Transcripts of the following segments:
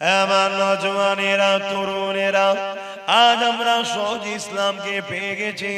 আমার নওজওয়ানেরা, তরুণেরা, আজ আমরা সহজ ইসলামকে পেয়ে গেছি।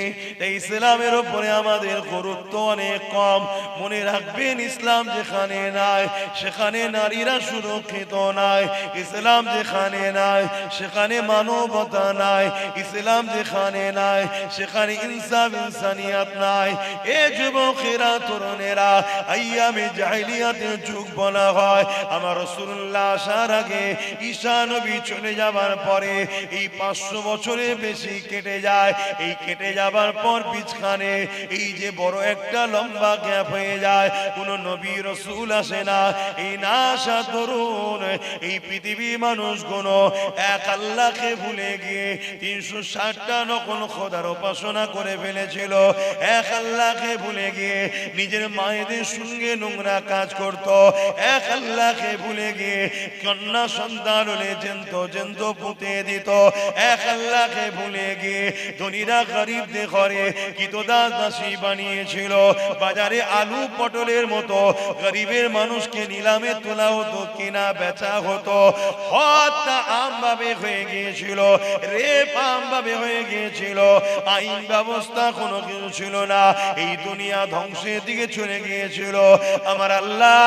এই ইসলামের উপরে আমাদের গুরুত্ব অনেক কম। মনে রাখবেন, ইসলাম যেখানে নাই সেখানে নারীরা সুরক্ষিত নাই। ইসলাম যেখানে নাই সেখানে মানবতা নাই। ইসলাম যেখানে নাই সেখানে ইনসাফ, ইনসানিয়াত নাই। এ যুবকেরা, তরুণেরা, আইয়ামে জাহিলিয়াতের যুগ বলা হয়। আমার রাসূলুল্লাহ আসার আগে, ঈসা নবী চলে যাবার পরে এই 500 বছরের বেশি কেটে যায়। এই কেটে যাবার পর বিছখানে এই যে বড় একটা লম্বা গ্যাপ হয়ে যায়, কোন নবী রাসূল আসে না। এই না আসা তরুণ, এই পৃথিবী মানুষগুলো এক আল্লাহকে ভুলে গিয়ে 360টা নকল খোদার উপাসনা করে ফেলেছিল। এক আল্লাহকে ভুলে গিয়ে নিজের মায়েদের সঙ্গে নোংরা কাজ করত। এক আল্লাহকে ভুলে গিয়ে কন্যা সন্তান হলে জেন্ত পুঁতে দিত। এক আল্লাহকে ভুলে গিয়ে ধনীরা গরিবদের ঘরে কিতদাস দাসী বানিয়েছিল। বাজারে আলু পটলের মতো গরিবের মানুষকে নিলামে তোলা হতো, কেনা বেচা হতো। হত্যা আমভাবে হয়ে গিয়েছিল, রেপ আমভাবে হয়ে গিয়েছিল। আইন ব্যবস্থা কোনো কিছু ছিল না। এই দুনিয়া ধ্বংসের দিকে চলে গিয়েছিল। আমার আল্লাহ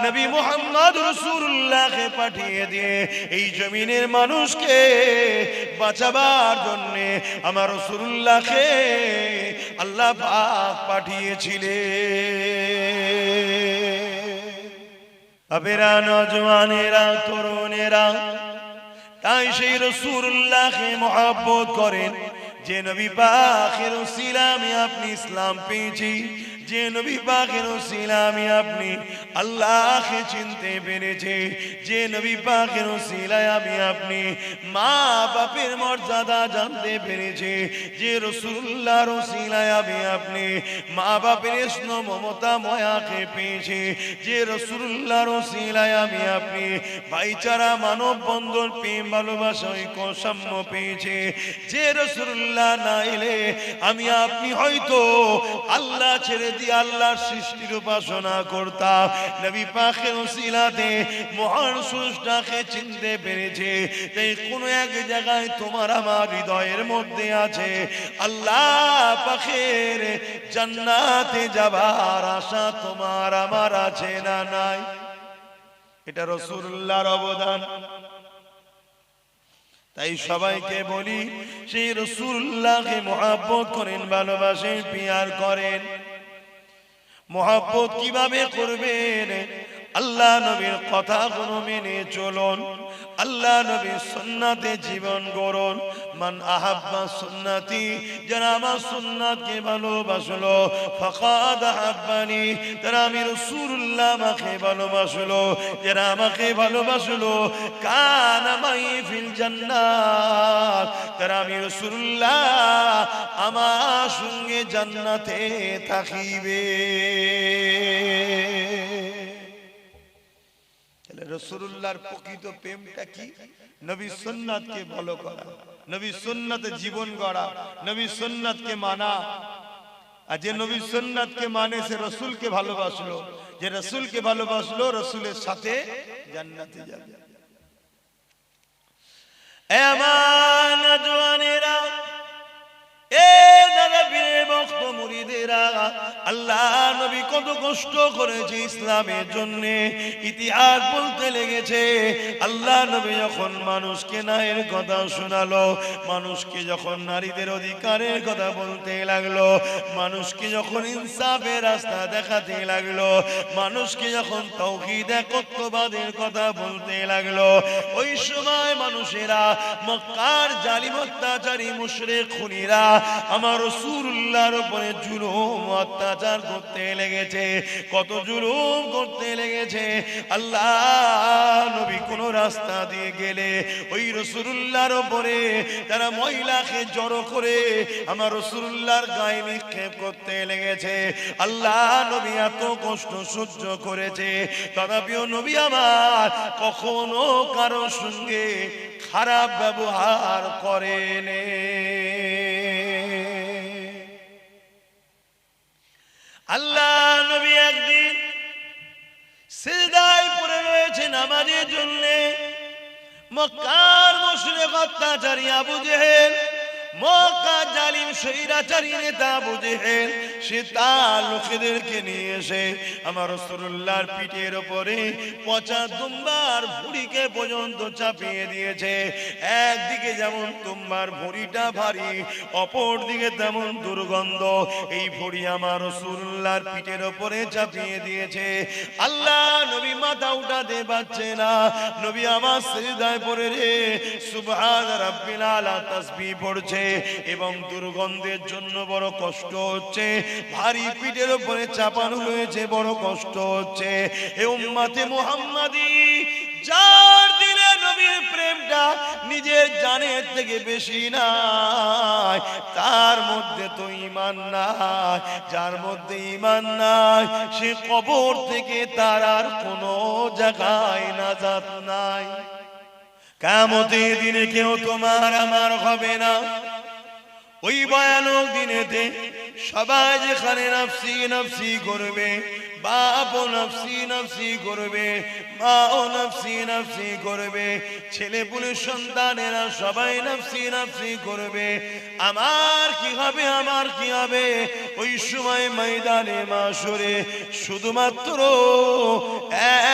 নবী মুহাম্মদ রাসূলুল্লাহকে পাঠিয়ে দিয়ে এই জমিনের মানুষকে বাঁচাবার জন্য আমার রাসূলুল্লাহকে আল্লাহ পাক পাঠিয়েছিলেন। আবেরা, নওজওয়ানেরা, তরুণেরা, তাই সেই রাসূলুল্লাহকে মহব্বত করেন। যে নবী পাকের উসিলায় আমি আপনি ইসলাম পেয়েছি, যে নবী পাকের উসিলায় আমি আপনি আল্লাহকে চিনতে পেরেছি, যে নবী পাকের উসিলায় আমি আপনি মা বাপের মর্যাদা জানতে পেরেছি, যে রাসূলুল্লাহর উসিলায় আমি আপনি মা বাপের স্নেহ মমতা মায়াকে পেয়েছি, যে রাসূলুল্লাহর উসিলায় আমি আপনি ভাইচারা, মানব বন্ধন, প্রেম, ভালোবাসা, ঐক্য, সাম্য পেয়েছি, যে রাসূলুল্লাহ না এলে আমি আপনি হয়তো আল্লাহ ছেড়ে দিয়ে আল্লাহর সৃষ্টির উপাসনা করতাম। নবী পাকের উসিলাতে মহান স্রষ্টাকে চিনতে পেরেছে। তাই কোনো এক জায়গায় তোমার আমার হৃদয়ের মধ্যে আছে আল্লাহ পাকের জান্নাতে যাবার আশা তোমার আমার আছে না নাই? এটা রাসূলুল্লাহর অবদান। তাই সবাইকে বলি, সেই রাসূলুল্লাহকে মহব্বত করেন, ভালোবাসেন, পিয়ার করেন। মহব্বত কিভাবে করবেন? আল্লাহ নবীর কথাগুলো মেনে চলুন, আল্লাহ নবীর সুন্নাতে জীবন গড়ুন। মান আহাব্বা সুন্নতি, যারা আমার সুন্নাতকে ভালোবাসলো, ফাকাদ আহাব্বানি, তারা আমি রাসূলুল্লাহ আমাকে ভালোবাসলো। যারা আমাকে ভালোবাসলো, কানা মাই ফিল জান্নাত, তারা আমি রাসূলুল্লাহ আমার সঙ্গে জান্নাতে থাকিবে। রাসূলুল্লাহর প্রকৃত প্রেমটা কি? নবী সুন্নাতকে ভালো করা, নবী সুন্নাতে জীবন গড়া, নবী সুন্নাতকে মানা। আর যে নবী সুন্নাতকে মানে সে রাসূলকে ভালোবাসলো, যে রাসূলকে ভালোবাসলো রাসূলের সাথে জান্নাতে যাবে। এ আমার নওজওয়ানেরা, এ দাদা পীরের ভক্ত মুরিদেরা, আল্লাহ নবী কত কষ্ট করেছে ইসলামের জন্য। ইতিহাস বলতে লেগেছে, আল্লাহ নবী যখন মানুষকে ন্যায়ের কথা শোনালো, মানুষকে যখন নারীদের অধিকারের কথা বলতে লাগলো, মানুষকে যখন ইনসাফের রাস্তা দেখাতে লাগলো, মানুষকে যখন তাওহীদ একত্ববাদের কথা বলতে লাগলো, ওই সময় মানুষেরা, মক্কার জালিম অত্যাচারী মুশরিক খুনীরা আমার রাসূলুল্লাহর উপরে জুলুম অত্যাচার করতে লেগেছে। কত জুলুম করতে লেগেছে। আল্লাহ নবী কোন রাস্তা দিয়ে গেলে ওই রাসূলুল্লাহর উপরে তারা মহিলাকে জড়ো করে আমার রাসূলুল্লাহর গায়ে নিক্ষেপ করতে লেগেছে। আল্লাহ নবী এত কষ্ট সহ্য করেছে, তথাপিও নবী আমার কখনো কারো সঙ্গে খারাপ ব্যবহার করেনি। আল্লাহ নবী একদিন সিজদায় পড়ে রয়েছে নামাজের জন্য। মক্কার মুশরিক অত্যাচারী আবু জেহেল, মক্কা জালিম স্বৈরাচারী নেতা আবু জেহেল, সে তার লোকেদেরকে নিয়ে এসে আমার রাসূলুল্লাহর পিঠের উপরে পচা দুম্বার ভুঁড়িকে পর্যন্ত চাপিয়ে দিয়েছে। একদিকে যেমন দুম্বার ভুঁড়িটা ভারী, অপর দিকে তেমন দুর্গন্ধ। এই ভুঁড়ি আমার রাসূলুল্লাহর পিঠের উপরে চাপিয়ে দিয়েছে। আল্লাহ নবী মাথা উঠাতে পারছে না। নবী আমার সিজদায় পড়ে রে সুবহান রাব্বিল আলা তাসবিহ পড়ছে এবং দুর্গন্ধের জন্য বড় কষ্ট হচ্ছে। ভারী পিঠের উপরে চাপানো হয়েছে, বড় কষ্ট হচ্ছে। এ উম্মতে মুহাম্মাদি, যার দিলে নবীর প্রেমটা নিজের জানের থেকে বেশি নাই, তার মধ্যে তো ঈমান নাই। যার মধ্যে ঈমান নাই, সে কবর থেকে তার আর কোনো জায়গায় নাজাত নাই। কিয়ামতের দিনে কেউ তোমার আমার হবে না। ওই ভয়ানক দিনেতে সবাই যেখানে নাফসি নাফসি করবে, বাপও নাফসি নাফসি করবে, মাও নাফসি নাফসি করবে, ছেলে পুলে সন্তানেরা সবাই নাফসি নাফসি করবে। আমার কি হবে, আমার কি হবে? ওই সময় ময়দানে মাশরে শুধুমাত্র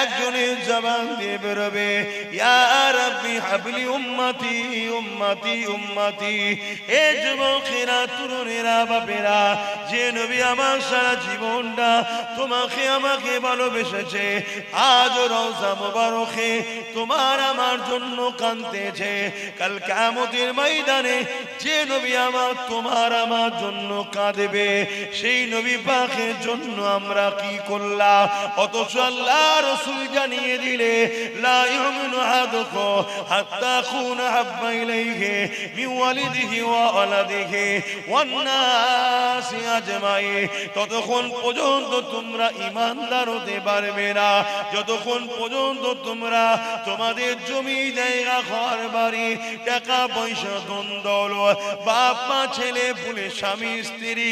একজনের জবান দিয়ে বেরোবে, ইয়া রাব্বি হাবলি উম্মতি উম্মতি উম্মতি। এ যুবকেরা, তরুণেরা, বাপেরা, যে নবী আমার সারা জীবনটা তোমাকে আমাকে ভালোবেসেছে, আজ রওজা মুবারকে তোমার আমার জন্য কাঁদতেছে, কাল কিয়ামতের ময়দানে যে নবী আমার তোমার আমার জন্য কাঁদবে, সেই নবী পাকের জন্য আমরা কি করলাম? অথচ আল্লাহ রাসূল জানিয়ে দিলে, লা ইউমিনু আহাদুকুম হাত্তা আকুনা হাব্বা ইলাইহি মিন ওয়ালিদিহি ওয়া ওয়ালাদিহি ওয়ান নাসি আজমাইন। ততক্ষণ পর্যন্ত তোমরা ঈমানদার হতে পারবে না যতক্ষণ পর্যন্ত তোমরা তোমাদের জমি জায়গা ঘর বাড়ি টাকা পয়সা ধন দৌলত, বাপ মা ছেলে পুলে স্বামী স্ত্রী,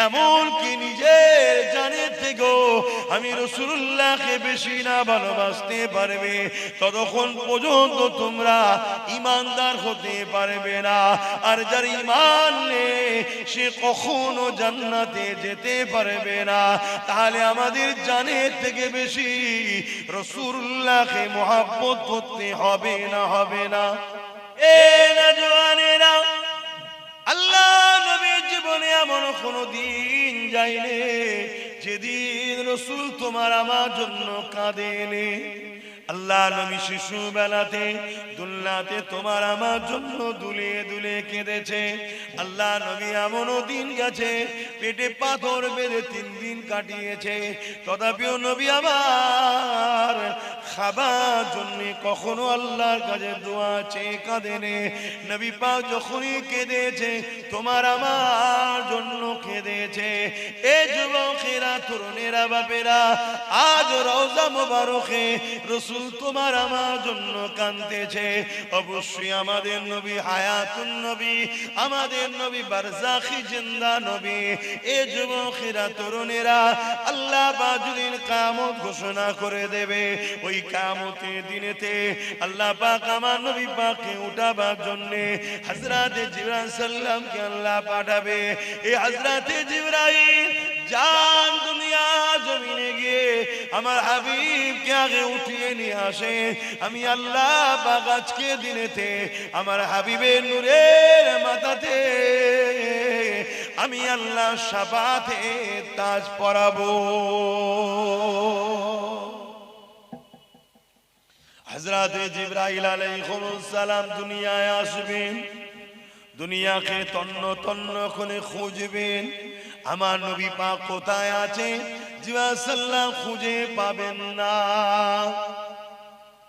এমনকি নিজের জানের থেকেও আমি রাসূলুল্লাহকে বেশি না ভালোবাসতে পারবে, ততক্ষণ পর্যন্ত তোমরা ঈমানদার হতে পারবে না। আর যার ঈমান নেই সে কখনো জান্নাতে যেতে পারবে না। তাহলে আমাদের জানের থেকে বেশি রাসূলুল্লাহকে মুহাব্বত করতে হবে না, হবে না? এ নওজওয়ানেরা, আল্লাহ নবীর জীবনে এমন কোনো দিন যায়নি যেদিন রাসূল তোমার আমার জন্য কাঁদেনি। আল্লাহ নবী শিশু বেলাতে দুলনাতে তোমার আমার জন্য দুলে দুলে কেঁদেছে। আল্লাহ নবী এমনও দিন গেছে পেটে পাথর বেঁধে 3 দিন কাটিয়েছে, তথাপিও নবী আমার খাবার জন্য কখনো আল্লাহর কাছে দোয়া চেয়ে কাঁদেনে। নবী পাক যখনই কেঁদেছে তোমার আমার জন্য কেঁদেছে। এ যুবকেরা, তরুণেরা, বাপেরা, আজ রওজা মুবারকে রাসূল তোমার আমার জন্য কাঁদতেছে। অবশ্যই আমাদের নবী হায়াতুন নবী, আমাদের নবী বারজাখী জিন্দা নবী। এ যুবকেরা, তরুণেরা, আল্লাহ পাক যেদিন কিয়ামত ঘোষণা করে দেবে, ওই কিয়ামতের দিনেতে আল্লাহ পাক আমার নবী পাককে উঠাবার জন্য হযরতে জিবরাইল সাল্লামকে আল্লাহ পাঠাবে। এই হযরতে জিবরাইল জান দুনিয়া জমিনে গিয়ে আমার হাবিবকে আগে উঠিয়ে নিয়ে আসে। আমি আল্লাহ পাক আজকে দিনেতে আমার হাবিবের নূরের মাথাতে আমি আল্লাহ শাফাতে তাজ পরাবো। হযরতে জিবরাইল আলাইহিস সালাম দুনিয়ায় আসবেন, দুনিয়াকে তন্ন তন্ন করে খুঁজবেন আমার নবী পাক কোথায় আছে। জিবরাইল সাল্লাম খুঁজে পাবেন না।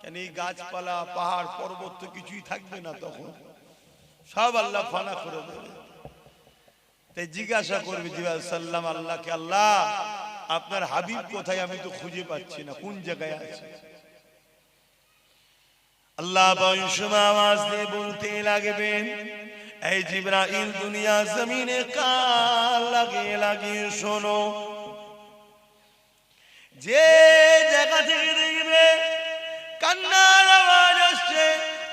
কেন? এই গাছপালা পাহাড় পর্বত তো কিছুই থাকবে না, তখন সব আল্লাহ ফানা করে দেবে। তাই জিজ্ঞাসা করবে জিবরাইল সাল্লাম আল্লাহকে, আল্লাহ আপনার হাবিব কোথায়? আমি তো খুঁজে পাচ্ছি না, কোন জায়গায় আছে? আল্লাহ আওয়াজ দিয়ে বলতে লাগবেন, এই জিবরাইল দুনিয়া জমিনে কান লাগিয়ে লাগিয়ে শোনো। যে জায়গা থেকে দেখবে কান্নার আওয়াজ আসছে,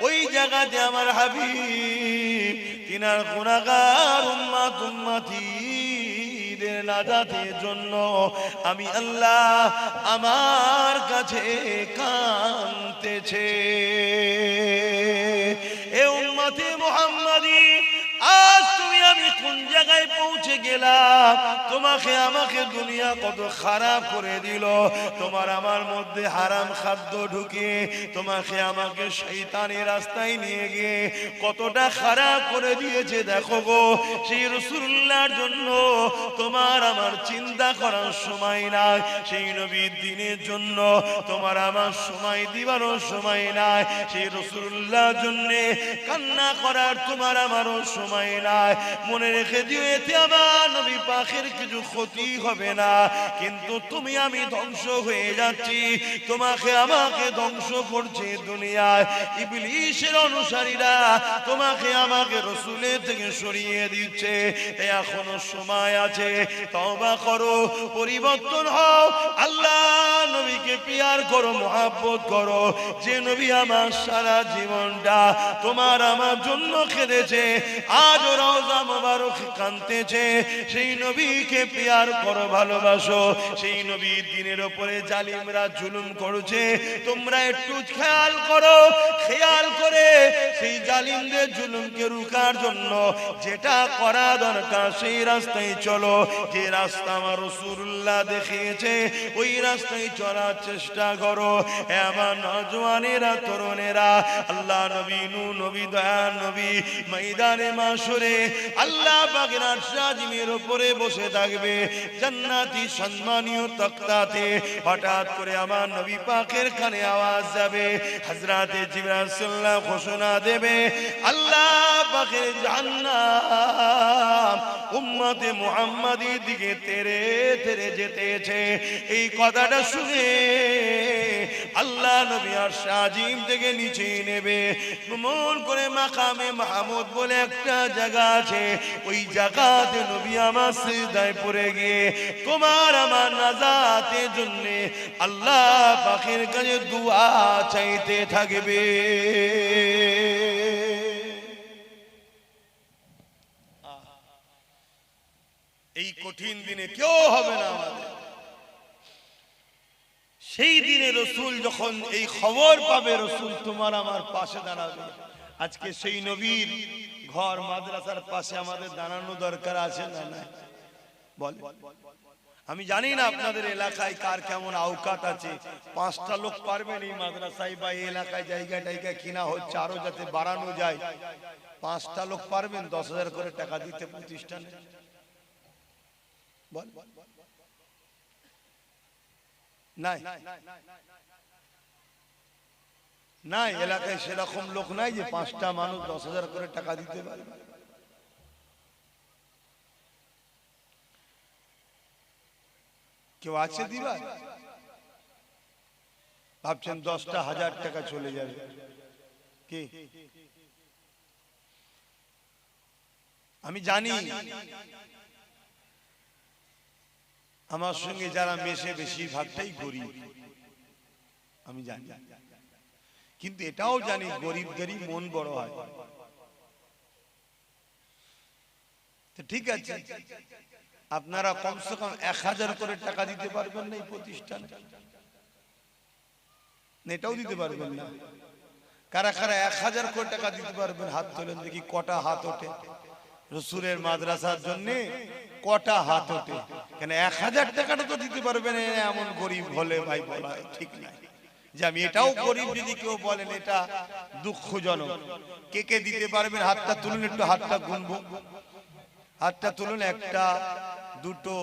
ওই জায়গাতে আমার হাবিব তিনার গুনাহগার উম্মত উম্মতিদের নাজাতের জন্য আমি আল্লাহ আমার কাছে কাঁদতেছে। এ উম্মতে মুহাম্মাদি, আজ তুমি আমি কোন জায়গায় পৌঁছে গেলাম? তোমাকে আমাকে দুনিয়া কত খারাপ করে দিল। তোমার আমার মধ্যে হারাম খাদ্য ঢুকে তোমাকে আমাকে শয়তানের রাস্তায় নিয়ে গিয়ে কতটা খারাপ করে দিয়েছে দেখো গো। সেই রাসূলুল্লাহর জন্য তোমার আমার চিন্তা করার সময় নাই, সেই নবীর দিনের জন্য তোমার আমার সময় দিবারও সময় নাই, সেই রাসূলুল্লাহর জন্য কান্না করার তোমার আমারও সময় নাই। মনে রেখে দিও, এতে আমার নবী পাকের কিছু ক্ষতি হবে না, কিন্তু তুমি আমি ধ্বংস হয়ে যাচ্ছি, তোমাকে আমাকে ধ্বংস করছে দুনিয়ায়। ইবলিসের অনুসারীরা তোমাকে আমাকে রাসূলের থেকে সরিয়ে দিচ্ছে। এখনো সময় আছে, তওবা করো, পরিবর্তন হও, আল্লাহ নবীকে পিয়ার করো, মহব্বত করো। যে নবী আমার সারা জীবনটা তোমার আমার জন্য কেঁদেছে, আজ রওজা মোবারক কাঁদতেছে, সেই নবীকে পিয়ার করো, ভালোবাসো। সেই নবীর দিনের উপরে জালিমরা জুলুম করছে, তোমরা একটু খেয়াল করো, খেয়াল করে সেই জালিমদের জুলুমকে রুখার জন্য যেটা করা দরকার সেই রাস্তায় চলো। যে রাস্তা আমার রাসূলুল্লাহ দেখিয়েছে ওই রাস্তায় চলার চেষ্টা করো। হে আমার নওজওয়ানেরা, তরুণেরা, আল্লাহ নবী নূহ নবী দয়ার নবী ময়দানে মাশরে আল্লাহ পাকের আরশ আজিমের উপরে বসে থাকবে জান্নাতি সম্মানীয় তখতাতে। হঠাৎ করে আমার নবী পাকের কানে আওয়াজ যাবে, হযরতে জিবরাইল সাল্লাল্লাহু ঘোষণা দেবে, আল্লাহ পাকের জান্নাত উম্মতে মুহাম্মাদির দিকে তেরে তেরে যেতেছে। এই কথাটা শুনে আল্লাহ নবী আরশ আজিম থেকে নিচে নেবে, ভ্রমণ করে মাকামে মাহমুদ বলে একটা জায়গা আছে, ওই জায়গাতে নবী আমার সিজদায় পড়ে গিয়ে তোমার আমার নাজাতের জন্য আল্লাহ পাকের কাছে দুআ চাইতে থাকবে। এই কঠিন দিনে কেউ হবে না আমাদের। সেই দিনে রাসূল যখন এই খবর পাবে, রাসূল তোমার আমার পাশে দাঁড়াবে। আজকে সেই নবীর ঘর মাদ্রাসার পাশে আমাদের দাঁড়ানো দরকার আছে না নাই? বল, আমি জানি না আপনাদের এলাকায় কার কেমন আওকাত আছে। 5টা লোক পারবেন এই মাদ্রাসায় বা এই এলাকায় জায়গা টাইগা কিনা হচ্ছে, আরো যাতে বাড়ানো যায়। 5টা লোক পারবেন 10,000 করে টাকা দিতে প্রতিষ্ঠানে? বল, নাই নাই এলাকায় সেরকম লোক নাই যে 5টা মানুষ 10,000 করে টাকা দিতে পারে। কেউ আছে দিবা? ভাবছেন 10টা 1000 টাকা চলে যাবে কি? আমি জানি আমার সঙ্গে যারা মেশে বেশিরভাগটাই গরিব, আমি জানি, কিন্তু এটাও জানি গরিবদেরই মন বড় হয়। তো ঠিক আছে, আপনারা কমসে কম 1000 করে টাকা দিতে পারবেন না এই প্রতিষ্ঠানে? এটাও দিতে পারবেন না? কারা কারা 1000 করে টাকা দিতে পারবেন? হাত তোলেন দেখি, কটা হাত ওঠে? রাসূলের মাদ্রাসার জন্য কটা হাত ওঠে? কেন 1000 টাকাটা তো দিতে পারবেন এমন গরিব হলে ভাই বলা ঠিক নাই। যে আমি এটাও গরিব যদি কেউ বলেন এটা দুঃখজনক। কে কে দিতে পারবেন হাতটা তুলুন, একটু হাতটা গুনবো। হাতটা তুলুন, 1টা 2টো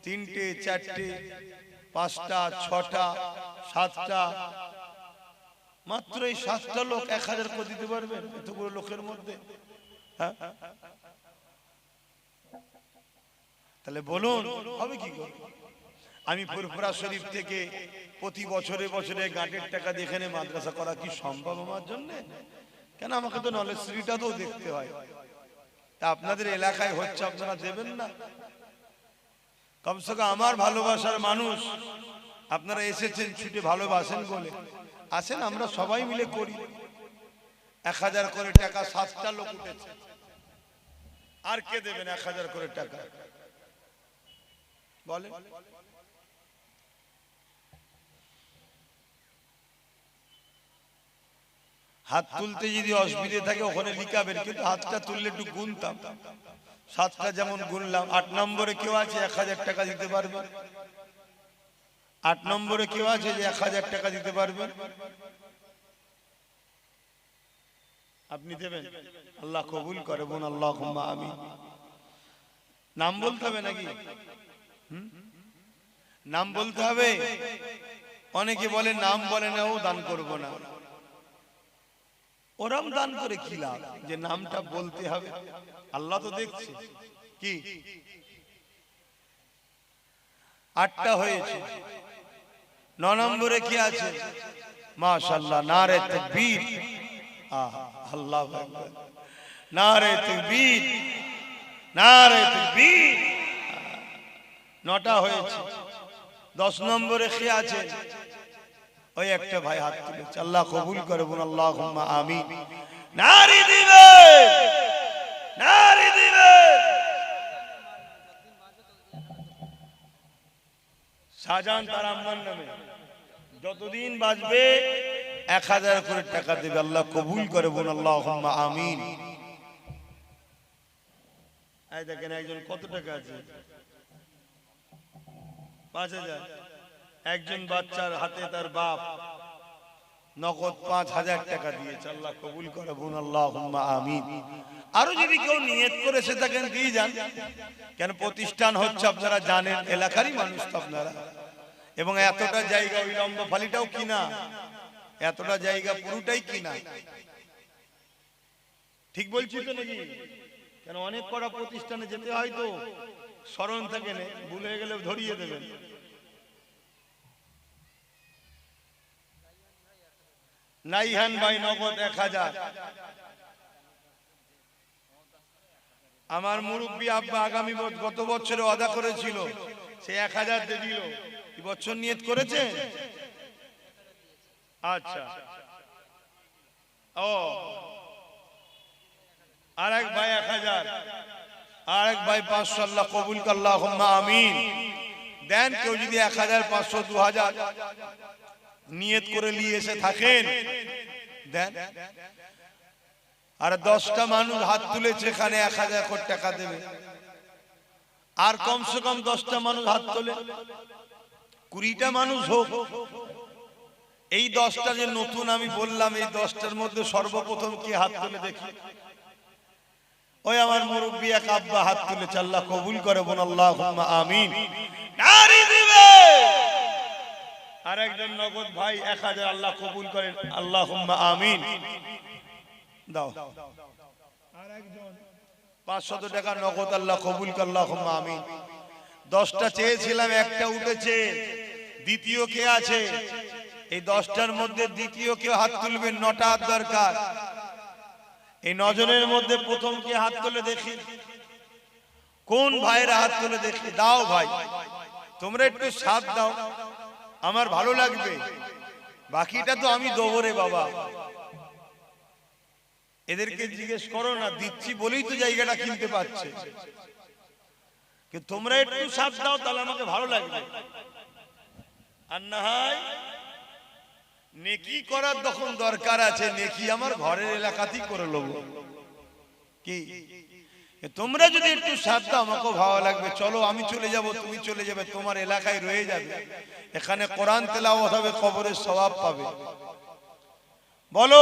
3টে 4টে 5টা 6টা 7টা, মাত্র এই 7টা লোক 1000 করে দিতে পারবেন এতগুলো লোকের মধ্যে? হ্যাঁ, তাহলে বলুন হবে কি করে? আমি ফুরফুরা শরীফ থেকে প্রতি বছরে বছরে গাঁটের টাকা দিয়ে এখানে মাদ্রাসা করা কি সম্ভব আমার জন্য? কেন, আমাকে তো নলেজ সিটিটা তো দেখতে হয়। তা আপনাদের এলাকায় হচ্ছে, আপনারা দেবেন না? কমসে কম আমার ভালোবাসার মানুষ, আপনারা এসেছেন ছুটে ভালোবাসেন বলে আসেন, আমরা সবাই মিলে করি। 1000 করে টাকা 7টা লোক উঠেছে, আর কে দেবেন 1000 করে টাকা বলেন? হাত তুলতে যদি অসুবিধা থাকে ওখানে লিখাবেন, কিন্তু হাতটা তুললে একটু গুনতাম। 7টা যেমন গুনলাম। 8 নম্বরে কেউ আছে 1000 টাকা দিতে পারবেন? 8 নম্বরে কেউ আছে যে 1000 টাকা দিতে পারবেন? আপনি দেবেন? আল্লাহ কবুল করে, বোন আল্লাহুম্মা আমিন। নাম বলতে হবে নাকি? নাম বলতে হবে? অনেকে বলে নাম বলে না, ও দান করব না। ওরম দান করে কি লাভ যে নামটা বলতে হবে? আল্লাহ তো দেখছে। কি 8টা হয়েছে। 9 নম্বরে কি আছে? মাশাআল্লাহ, নারে তাকবীর। আল্লাহু আকবার, নারে তাকবীর, নারে তাকবীর। 9টা হয়েছে। 10 নম্বরে কি আছে? ওই একটা ভাই হাত তুলেছে, আল্লাহ কবুল করে, বলুন আল্লাহুম্মা আমিন। নারী দিবে, নারী দিবে। শাহজাহান তার আম্মার নামে যতদিন বাঁচবে 1000 করে টাকা দেবে, আল্লাহ কবুল করে, বলুন আল্লাহুম্মা আমিন। এই দেখেন একজন কত টাকা আছে? 5000। একজন বাচ্চার হাতে তার বাপ নগদ 5000 টাকা দিয়েছে, আল্লাহ কবুল করে, বলুন আল্লাহুম্মা আমিন। আরো যদি কেউ নিয়ত করেছে থাকেন দিয়ে যান, কেন প্রতিষ্ঠান হচ্ছে আপনারা জানেন, এলাকারই মানুষ তো আপনারা। এবং এতটা জায়গা, ওই লম্বা ফালিটাও কিনা, এতটা জায়গা পুরোটাই কিনা। ঠিক বলছি তো নাকি? কেন অনেক কড়া প্রতিষ্ঠানে যেতে হয় তো, স্মরণ থাকে না, ভুল হয়ে গেলে ধরিয়ে দেবেন। নাইহান ভাই নগদ 1000। আমার মুরব্বী আব্বা আগামী গত বছরে ওয়াদা করেছিল, সে 1000 দিয়ে দিল। এই বছর নিয়ত করেছে? আচ্ছা। ও আরেক ভাই 1000, আরেক ভাই 500, আল্লাহ কবুল করে, আল্লাহুম্মা আমিন। দেন কেউ যদি 1000, 500, 2000 নিয়ত করে নিয়ে এসে থাকেন দেন। আর 10টা মানুষ হাত তুলেছে, এখানে 1000 কোটি টাকা দেবে। আর কমসে কম 10টা মানুষ হাত তোলে, 20টা মানুষ হোক। এই 10টা যে নতুন আমি বললাম, এই 10টার মধ্যে সর্বপ্রথম কি হাত তুলে দেখি? ওই আমার মুরব্বী এক আব্বা হাত তুলেছে, আল্লাহ কবুল করে, বলুন আল্লাহুম্মা আমিন। নারী দিবে। আর একজন নগদ ভাই 1000, আল্লাহ কবুল করেন, আল্লাহুম্মা আমিন। দাও। আর একজন 500 টাকা নগদ, আল্লাহ কবুল করে, আল্লাহুম্মা আমিন। 10টা চেয়েছিলাম, একটা উঠেছে। দ্বিতীয় কে আছে? এই 10টার মধ্যে দ্বিতীয় কেউ হাত তুলবেন? 9টা হাত দরকার। এই 9 জনের মধ্যে প্রথম কে হাত তুলে দেখি? কোন ভাইরা হাত তুলে দেখি? দাও ভাই, তোমরা একটু সাথ দাও, আমার ভালো লাগবে। বাকিটা তো আমি দেবো রে বাবা। এদেরকে জিজ্ঞেস করো না, দিচ্ছি বলেই তো জায়গাটা কিনতে পারছে। কিন্তু তোমরা একটু সাথ দাও, তাহলে আমাকে ভালো লাগবে। আর না হয় নেকি করার যখন দরকার আছে, নেকি আমার ঘরের এলাকাতেই করে নেবো। কি তোমরা যদি একটু সাথ দাও, আমাকেও ভালো লাগবে। চলো আমি চলে যাব, তুমি চলে যাবে, তোমার এলাকায় রয়ে যাবে, এখানে কোরআন তেলাওয়াত হবে, কবরের সওয়াব পাবে। বলো।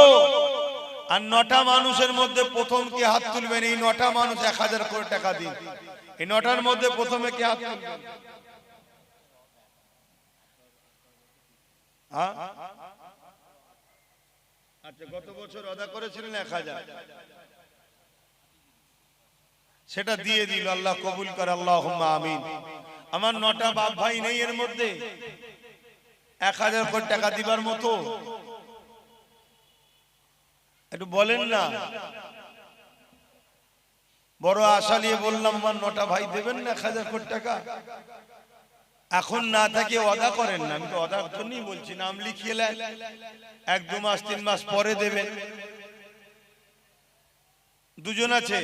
আর 9টা মানুষের মধ্যে প্রথম কে হাত তুলবেন? এই 9টা মানুষ 1000 করে টাকা দিন। এই 9টার মধ্যে প্রথমে কে হাত তুলবেন? আচ্ছা, গত বছর ওয়াদা করেছিলেন 1000, সেটা দিয়ে দিল, আল্লাহ কবুল করে, আল্লাহুম্মা আমিন। আমার 9টা বাপ ভাই নেই এর মধ্যে 1000 কোটি টাকা দিবার মতো? একটু বলেন না। বড় আশা নিয়ে বললাম, আমার 9টা ভাই দেবেন না 1000 কোটি টাকা? এখন না থাকে ওয়াদা করেন না। আমি তো ওয়াদার জন্যই বলছি, নাম লিখিয়ে নেন, 1, 2 মাস 3 মাস পরে দেবেন। দুজন আছে,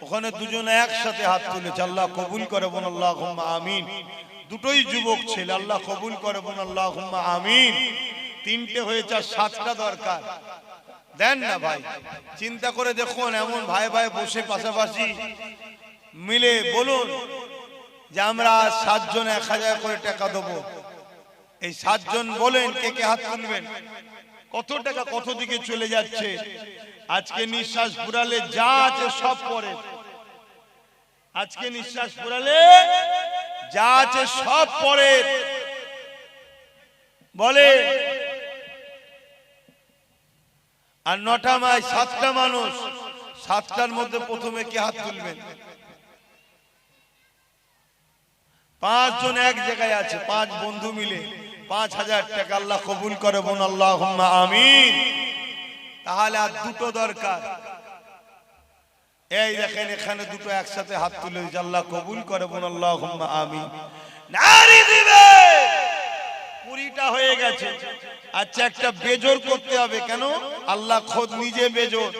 ওখানে দুজন একসাথে হাত তুলেছে, আল্লাহ কবুল করে বলুন আল্লাহুম্মা আমিন। দুটোই যুবক ছেলে, আল্লাহ কবুল করে বলুন আল্লাহুম্মা আমিন। তিনটে হয়েছে, সাতটা দরকার, দেন না ভাই। চিন্তা করে দেখুন, এমন ভাই ভাই বসে পাশাপাশি মিলে বলুন যে আমরা 7 জন 1000 করে টাকা দেবো। এই 7 জন বলেন কে কে হাত তুলবেন? কত টাকা কত দিকে চলে যাচ্ছে। আজকে নিঃশ্বাস ফুরালে যা আছে সব পরে, আজকে নিঃশ্বাস ফুরালে যা আছে সব পরে। বলে আর 9টা মাস 7টা মানুষ, 7টার মধ্যে প্রথমে কে হাত তুলবেন? 5 জন এক জায়গায় আছে, 5 বন্ধু মিলে 5000 টাকা, আল্লাহ কবুল করে বলুন আল্লাহুম্মা আমিন। তাহলে আর দুটো দরকার। এই দেখেন এখানে দুটো একসাথে হাত তুলে দিয়েছে, আল্লাহ কবুল করে বলুন আল্লাহুম্মা আমিন। নারী দিবে 20টা হয়ে গেছে। আচ্ছা, একটা বেজোর করতে হবে, কেন? আল্লাহ খোদ নিজে বেজোর,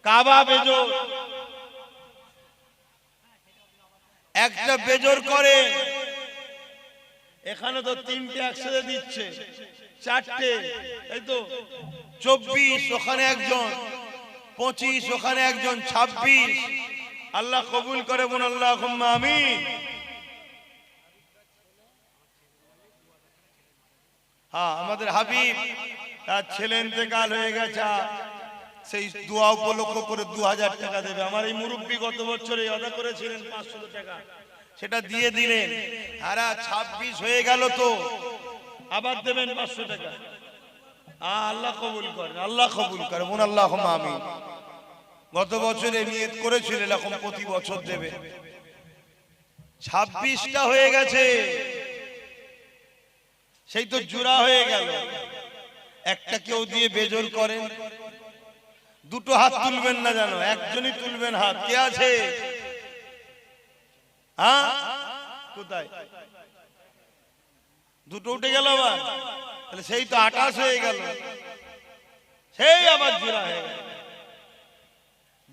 কাবা বেজোর। একটা বেজোর করে, এখানে তো 3টে একসাথে দিচ্ছে, 4টে, এই তো 24, ওখানে একজন 25, ওখানে একজন 26। আল্লাহ কবুল করে বলুন আল্লাহুম্মা আমিন। হ্যাঁ, আমাদের হাবিব, তার ছেলে ইন্তেকাল হয়ে গেছে, সেই দোয়া উপলক্ষ করে 2000 টাকা দেবে। আমার এই মুরব্বী গত বছরে আদা করেছিলেন 500 টাকা, সেটা দিয়ে দিলেন। আর 26 হয়ে গেল, তো আবার দেবেন 500 টাকা। আল্লাহ কবুল করেন, আল্লাহ কবুল করেন বলুন আল্লাহুম্মা আমিন। গত বছরে নিয়ত করেছিলেন, এখন প্রতি বছর দেবে। 26টা হয়ে গেছে, সেই তো জোড়া হয়ে গেল। একটা কেউ দিয়ে বেজোর করেন, দুটো হাত তুলবেন না জানো, একজনই তুলবেন হাত। কে আছে? হ্যাঁ, কোথায়? দুটো উঠে গেল আবার, তাহলে সেই তো 28 হয়ে গেল, সেই আবার জোড়া হয়ে গেল।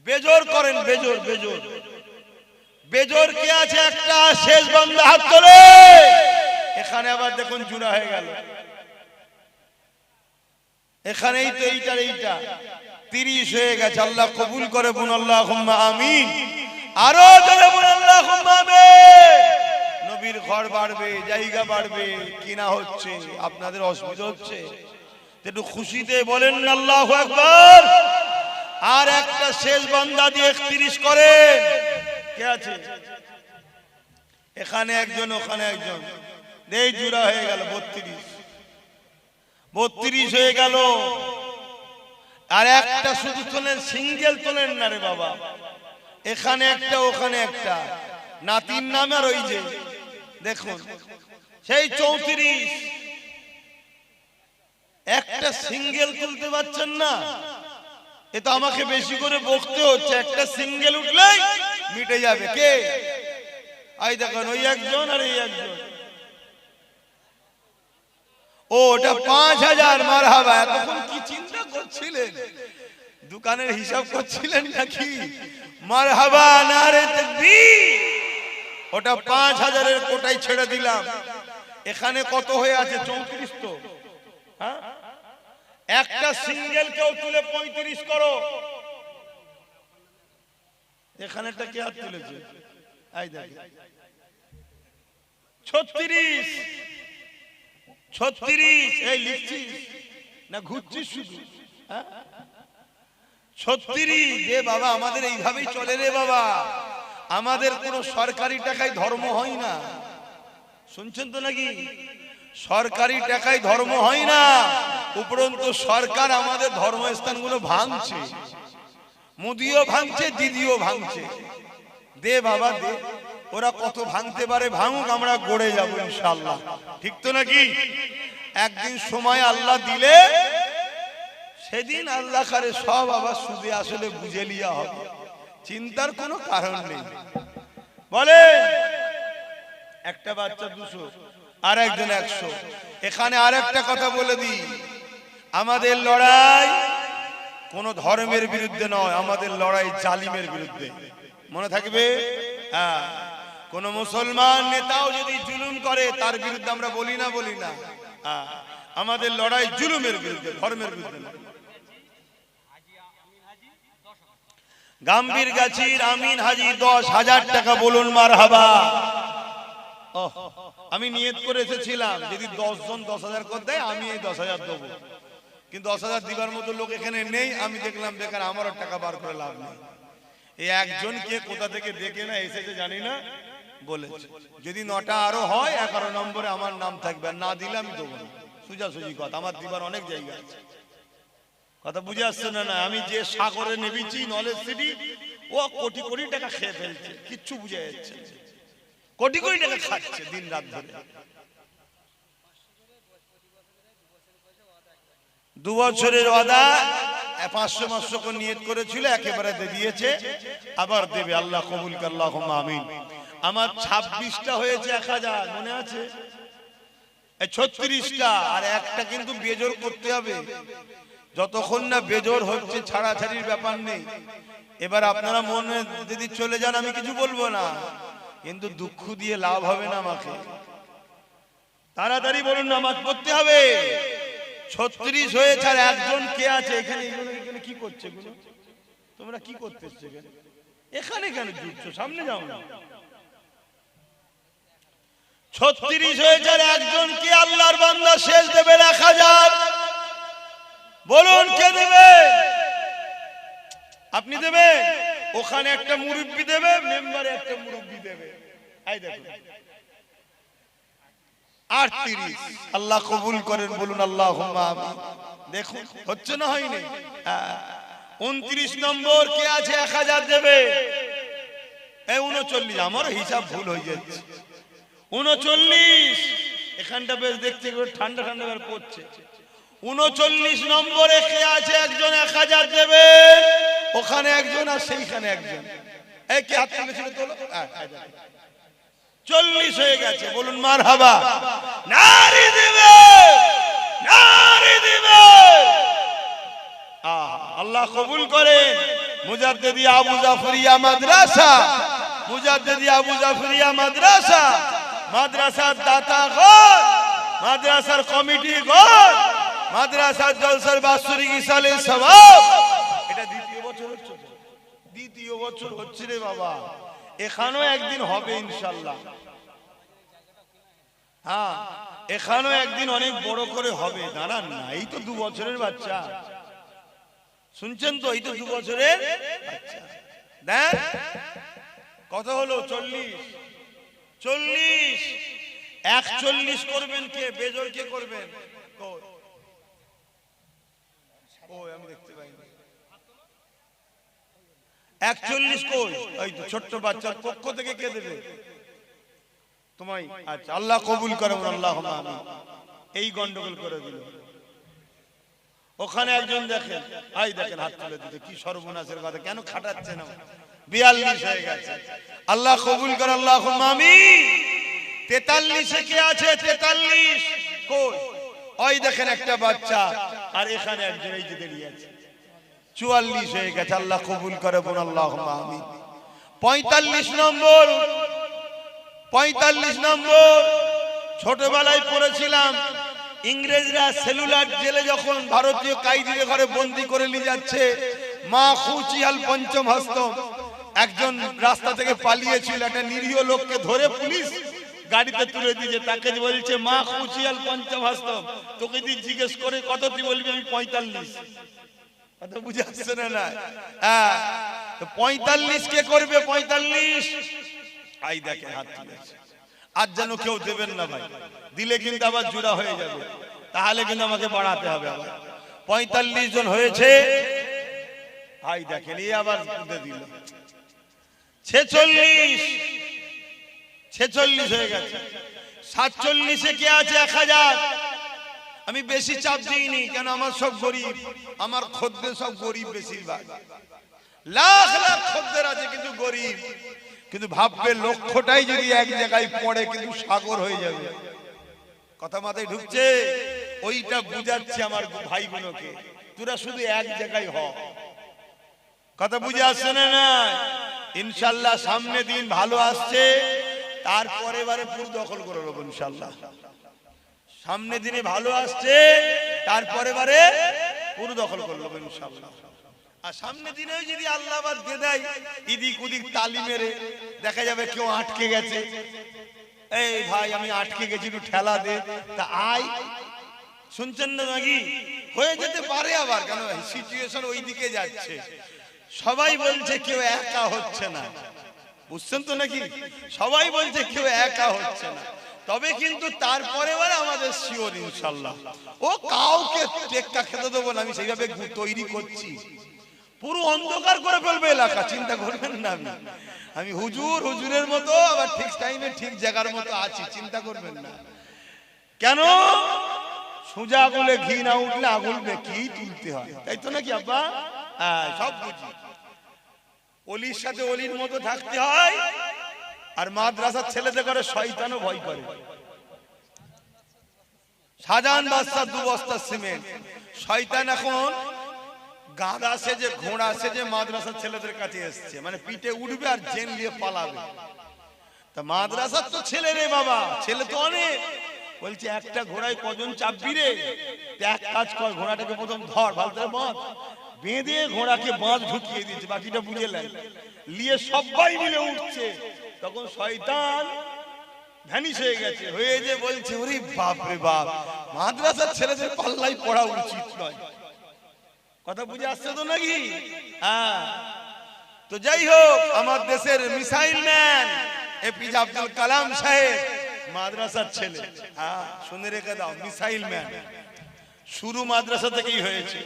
বেজোর করেন, বেজোর বেজোর বেজোর কে আছে? একটা শেষ বান্দা হাত তোলে, এখানে আবার দেখুন জোড়া হয়ে গেল। এখানেই তো এইটার এইটা 30 হয়ে গেছে, আল্লাহ কবুল করে বলুন আল্লাহুম্মা আমিন। আরো জোরে বলুন আল্লাহুম্মা আমিন। নবীর ঘর বাড়বে, জায়গা বাড়বে, কিনা হচ্ছে, আপনাদের অসুবিধা হচ্ছে, একটু খুশিতে বলেন আল্লাহু আকবার। আর একটা শেষ বান্দা দিয়ে 31 করেন। কে আছে? এখানে একজন, ওখানে একজন, এই জোড়া হয়ে গেল 32 হয়ে গেল। আর একটা শুধু তোলেন, সিঙ্গেল তোলেন না রে বাবা। এখানে একটা, ওখানে একটা, নাতির নাম। আর ওই যে দেখুন সেই 34। একটা সিঙ্গেল তুলতে পারছেন না, এ তো আমাকে বেশি করে বকতে হচ্ছে। একটা সিঙ্গেল উঠলেই মিটে যাবে। কে? এই দেখুন, ওই একজন আর এই একজন। ও, ওটা 5000। মারহাবা। এতক্ষণ কি চিন্তা করছিলেন? দোকানের হিসাব করছিলেন নাকি? মারহাবা, নারে তাকবীর। ওটা 5000-এর কোটাই ছেড়ে দিলাম। এখানে কত হয়ে আছে? 34 তো। হ্যাঁ, একটা সিঙ্গেল কেউ তুলে 35 করো। এখানেটা কে হাত তুলেছে? এই দেখো 36। এই লিখছিস না ঘুরছিস শুধু? 36। রে বাবা, আমাদের এইভাবেই চলে রে বাবা। আমাদের কোনো সরকারি টাকায় ধর্ম হয় না, শুনছেন তো নাকি? সরকারি টাকায় ধর্ম হয় না। উপরন্তু সরকার আমাদের ধর্মস্থানগুলো ভাঙছে, মোদিও ভাঙছে, দিদিও ভাঙছে। দে বাবা দে, ওরা কত ভাঙতে পারে ভাঙুক, আমরা গড়ে যাবো ইনশাআল্লাহ। ঠিক তো নাকি? একদিন সময় আল্লাহ দিলে সেদিন আল্লাহ কারে সব আবার সুদে আসলে বুঝে লিয়া হবে, চিন্তার কোনো কারণ নেই। বলে একটা বাচ্চা 200, আর একজন 100। এখানে আর একটা কথা বলে দিই, আমাদের লড়াই কোন ধর্মের বিরুদ্ধে নয়, আমাদের লড়াই জালিমের বিরুদ্ধে, মনে থাকবে। কোন মুসলমান নেতাও যদি জুলুম করে তার বিরুদ্ধে আমরা বলি না আমাদের লড়াই জুলুমের বিরুদ্ধে, ধর্মের বিরুদ্ধে নয়। গাম্ভীর গাছির আমিন হাজি 10,000 টাকা বলুন মারহাবা। আমি নিয়ত করে এসেছিলাম যদি 10 জন 10,000 করে দেয় আমি এই 10,000 দেবো, কিন্তু 10,000 দিবার মতো লোক এখানে নেই। আমি দেখলাম বেকার আমারও টাকা বার করে লাভ নেই। এই একজনকে কোথা থেকে দেখে না এসেছে জানি না, বলেছে যদি 9টা আরো হয় 11 নম্বরে আমার নাম থাকবে, না দিলে আমি দেবো না। সোজাসুজি কথা, আমার দিবার অনেক জায়গা আছে। কথা বুঝে আসছে না? আমি যে সাগরে নেমেছি নলেজ সিটি, ও কোটি কোটি টাকা খেয়ে ফেলছে, কিচ্ছু বুঝে যাচ্ছে, কোটি কোটি টাকা খাচ্ছে দিন রাত ধরে। 2 বছরের ওয়াদা, 500 করে নিয়ত করেছিল, একেবারে দিয়েছে, আবার দেবে। আল্লাহ কবুল করে, আল্লাহুম্মা আমিন। আমার 26টা হয়েছে 1000, মনে আছে? 36টা, আর একটা কিন্তু বেজোর করতে হবে। যতক্ষণ না বেজোর হচ্ছে ছাড়াছাড়ির ব্যাপার নেই। এবার আপনারা মনে যদি চলে যান আমি কিছু বলবো না, কিন্তু দুঃখ দিয়ে লাভ হবে না। আমাকে তাড়াতাড়ি বলুন, নামাজ পড়তে হবে। 36 হয়েছে, আর একজন কে আছে এখানে? এখানে কি করছে? তোমরা কি করতেছ এখানে? কেন জুটছো? সামনে যাও না। 36 হয়েছে, আর একজন কে আল্লাহর বান্দা শেষ দেবে 1000। বলুন কে দেবে? আপনি দেবেন? ওখানে একটা মুরব্বি দেবে, মেম্বারে একটা মুরব্বি দেবে। এই দেখুন 38। আল্লাহ কবুল করেন, বলুন আল্লাহুম্মা আমিন। দেখুন হচ্ছে না, হয়নি? 29 নম্বর কে আছে 1000 দেবে? এই 39, আমার হিসাব ভুল হয়ে যাচ্ছে। 39 এখানটা বেশ দেখতে ঠান্ডা ঠান্ডা বের পড়ছে। 39 নম্বরে কে আছে একজন 1000 দেবে? ওখানে একজন আর সেইখানে একজন। এই কে হাত তুলেছিল? তোলো। 40 হয়ে গেছে, বলুন মারহাবা। নারী দিবে, নারী দিবে। আল্লাহ কবুল করেন। মুজাদ্দিদি আবু জাফরিয়া মাদ্রাসা, মুজাদ্দিদি আবু জাফরিয়া মাদ্রাসা, মাদ্রাসার দাতা গণ, মাদ্রাসার কমিটি গণ, মাদ্রাসার জলসার বাৎসরিক ইসালে সওয়াব। এটা দ্বিতীয় বছর হচ্ছে, দ্বিতীয় বছর হচ্ছে রে বাবা। এখানেও একদিন হবে ইনশাআল্লাহ। হ্যাঁ, এখানেও একদিন অনেক বড় করে হবে। দাঁড়ান না, এই তো 2 বছরের বাচ্চা, শুনছেন তো? এই তো 2 বছরের বাচ্চা। দেখ কত হলো? 40। 41 করবেন কে? বেজোর কে করবেন? আমি দেখতে পাইনি। 41 কই? ওই তো ছোট্ট বাচ্চার পক্ষ থেকে কে দেবে? তোমায়। আচ্ছা, আল্লাহ কবুল করুন, আল্লাহুম্মা আমিন। এই গন্ডগোল করে দিল। ওখানে একজন দেখেন, আই দেখেন হাত তুলে দিতে, কি সর্বনাশের কথা! কেন খাটাচ্ছে না? 42 হয়ে গেছে। আল্লাহ কবুল করে, আল্লাহুম্মা আমিন। 43 এ কে আছে? 43 কই? ওই দেখেন একটা বাচ্চা, আর এখানে একজন এই যে দাঁড়িয়ে আছে। 44 হয়ে গেছে। আল্লাহ কবুল করে, বলুন আল্লাহুম্মা আমিন। 45 নম্বর, 45 নম্বর ছোটবেলায় পড়েছিলাম। ইংরেজরা সেলুলার জেলে যখন ভারতীয় কায়দিদের ঘরে বন্দী করে নিয়ে যাচ্ছে, মা খুচিয়াল পঞ্চম হস্তম একজন রাস্তা থেকে পালিয়েছিল। একটা নিরীহ লোককে ধরে পুলিশ গাড়িতে তুলে দিয়েছে। তাকে বলছে মা খুচিয়াল পঞ্চম হস্তম। তোকে দিয়ে জিজ্ঞেস করে কত, তুই বলবি আমি 45। কথা বুঝে আসছে না? হ্যাঁ, 45 কে করবে? 45। আই দেখেন হাত তুলেছে। আজ যেন কেউ দেবেন না ভাই, দিলে কিন্তু আবার জোড়া হয়ে যাবে, তাহলে কিন্তু আমাকে বাড়াতে হবে আবার। 45 জন হয়েছে। আই দেখেন, এই আবার দিল 46। 46 হয়ে গেছে। 47 এ কে আছে 1000? আমি বেশি চাপ দিইনি, কেন আমার সব গরিব, আমার খদ্দের সব গরিব বেশিরভাগ। লাখ লাখ খদ্দের আছে কিন্তু গরিব। কিন্তু ভাববে লক্ষ্যটাই যদি এক জায়গায় পড়ে কিন্তু সাগর হয়ে যাবে। কথা মাথায় ঢুকছে? ওইটা বুঝাচ্ছে আমার ভাইগুলোকে। তোরা শুধু এক জায়গায় হ। কথা বুঝে আসছে না? না, ইনশাল্লাহ সামনে দিন ভালো আসছে, তারপরে বারে পুরো দখল করে নেবো ইনশাল্লাহ। সামনে দিনে ভালো আসছে, তারপরে বারে পুরো দখল করে নেবো ইনশাল্লাহ। আর সামনে দিনে যদি আল্লাহ বাদ দিয়ে দেয়, ইদিক উদিক তালি মেরে দেখা যাবে কেউ আটকে গেছে, এই ভাই আমি আটকে গেছি একটু ঠেলা দে, তা আয়, শুনছেন না নাকি? হয়ে যেতে পারে আবার, কেন সিচুয়েশন ওই দিকে যাচ্ছে। সবাই বলছে কেউ একা হচ্ছে না, বুঝছেন তো নাকি? সবাই বলছে কেউ একা হচ্ছে না, তবে কিন্তু তারপরে আমাদের শিওর ইনশাল্লাহ ও কাউকে টেক্কা খেতে দেবো না। আমি সেইভাবে তৈরি করছি, পুরো অন্ধকার করে ফেলবে এলাকা, চিন্তা করবেন না। আমি হুজুরের মতো আবার ঠিক টাইমে ঠিক জায়গার মতো আছি, চিন্তা করবেন না। কেন? সোজা আগুলে ঘি না উঠলে আগুল কি তুলতে হয়, তাই তো নাকি আব্বা? হ্যাঁ, সব বুঝি। অলির সাথে অলির মতো থাকতে হয়। আর মাদ্রাসার ছেলেদের করে শয়তানও ভয় করে। শাহজাহান বাদশাহ 2 বস্তা সিমেন্ট, শয়তান এখন গাধা সেজে ঘোড়া সেজে মাদ্রাসার ছেলেদের কাছে এসছে, মানে পিঠে উঠবে আর জেন নিয়ে পালাবে। তা মাদ্রাসার তো ছেলে রে বাবা, ছেলে তো অনেক। বলছে একটা ঘোড়ায় কজন চাপবি রে? এক কাজ কর, ঘোড়াটাকে প্রথম ধর, ভালো করে বাঁধ, বেঁধে ঘোড়াকে বাঁধ ঢুকিয়ে দিয়েছে, বাকিটা বুঝে নিয়ে সবাই মিলে উঠছে। তখন শয়তান ভ্যানিশ হয়ে গেছে, হয়ে যে বলছে ওরে বাপ রে বাপ, মাদ্রাসার ছেলেদের পাল্লাই পড়া উচিত নয়। কথা বুঝে আসছে তো নাকি? হ্যাঁ। তো যাই হোক, আমার দেশের missile man APJ Abdul Kalam সাহেব মাদ্রাসার ছেলে। হ্যাঁ, শুনে রেখে দাও, মিসাইল ম্যান শুরু মাদ্রাসা থেকেই হয়েছে।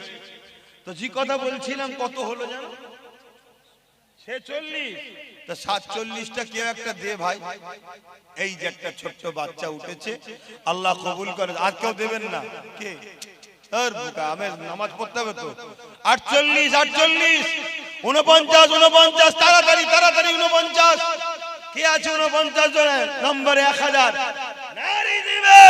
তো যে কথা বলছিলাম, কত হলো জানো? 46। তো 47টা কেউ একটা দে ভাই। এই যে একটা ছোট্ট বাচ্চা উঠেছে, আল্লাহ কবুল করে। আর কেউ দেবেন না? কে? নামাজ পড়তে হবে তো। 48, 48, 49, 49, তাড়াতাড়ি তাড়াতাড়ি 49। কে আছে 49 জনের নম্বরে? 1000 নারী দিবে,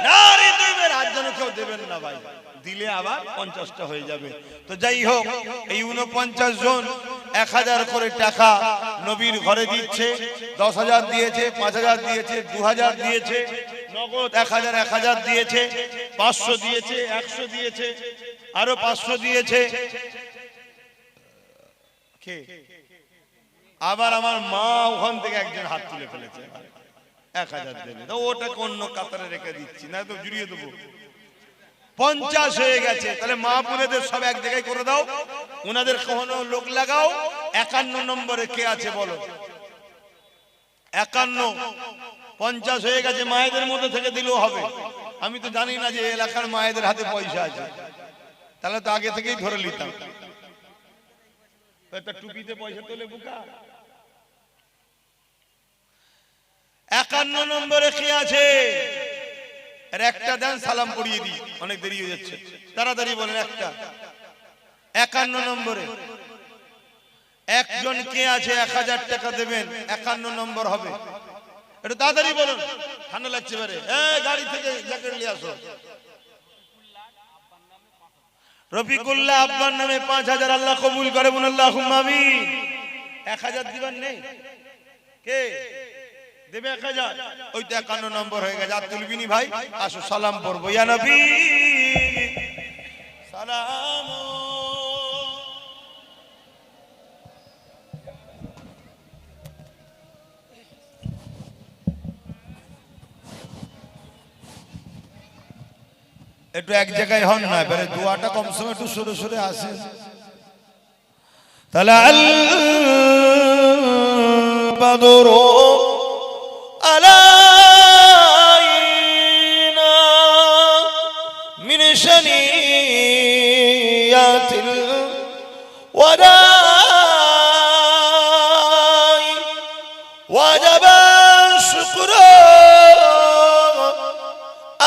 নারী দিবে। আর যেন কেউ দেবেন না ভাই, দিলে আবার 50টা হয়ে যাবে। তো যাই হোক, এই 49 জন 1000 করে টাকা নবীর ঘরে দিচ্ছে। 10,000 দিয়েছে, 5,000 দিয়েছে, 2,000 দিয়েছে, নগদ 1000 1000 দিয়েছে, 500 দিয়েছে, 100 দিয়েছে, আরো 500 দিয়েছে। কে? আবার আমার মা ওখান থেকে একজন হাত তুলে ফেলেছে, 1000 দেবে। তো ওটাকে অন্য কাতারে রেখে দিচ্ছি, না তো জুড়িয়ে দেবো। 50 হয়ে গেছে। তাহলে মা বোনেদের সব এক জায়গায় করে দাও, ওনাদের কখনো লোক লাগাও। 51 নম্বরে কে আছে বলো? 51। 50 হয়ে গেছে, মায়েদের মধ্যে থেকে দিলেও হবে। আমি তো জানি না যে এলাকার মায়েদের হাতে পয়সা আছে, তাহলে তো আগে থেকেই ধরে নিতাম। টুপিতে পয়সা তোলে বুকা। 51 নম্বরে কে আছে? আর একটা দেন, সালাম পড়িয়ে দিই, অনেক দেরি হয়ে যাচ্ছে, তাড়াতাড়ি বলেন একটা। 51 নম্বরে একজন কে আছে? 1000 টাকা দেবেন, 51 নম্বর হবে। একটু তাড়াতাড়ি বলুন, ঠান্ডা লাগছে বারে। গাড়ি থেকে জ্যাকেট নিয়ে আসো। রফিকুল্লাহ আব্বার নামে 5000, আল্লাহ কবুল করে বলুন আল্লাহুম্মা আমিন। 1000 দিবেন নেই? কে দেবে 1000? ওই তো 51 নম্বর হয়ে গেছে। আর তুলবিনি ভাই, আসো সালাম পড়বো। ইয়া নবী সালাম। একটু এক জায়গায় হন না, এবারে দোয়াটা কমসম একটু সরে সরে আসে। তাহলে আল বাদরু আলাইনা মিন শানিয়াতিল ওয়াদাই ওয়াজাবা শুকরু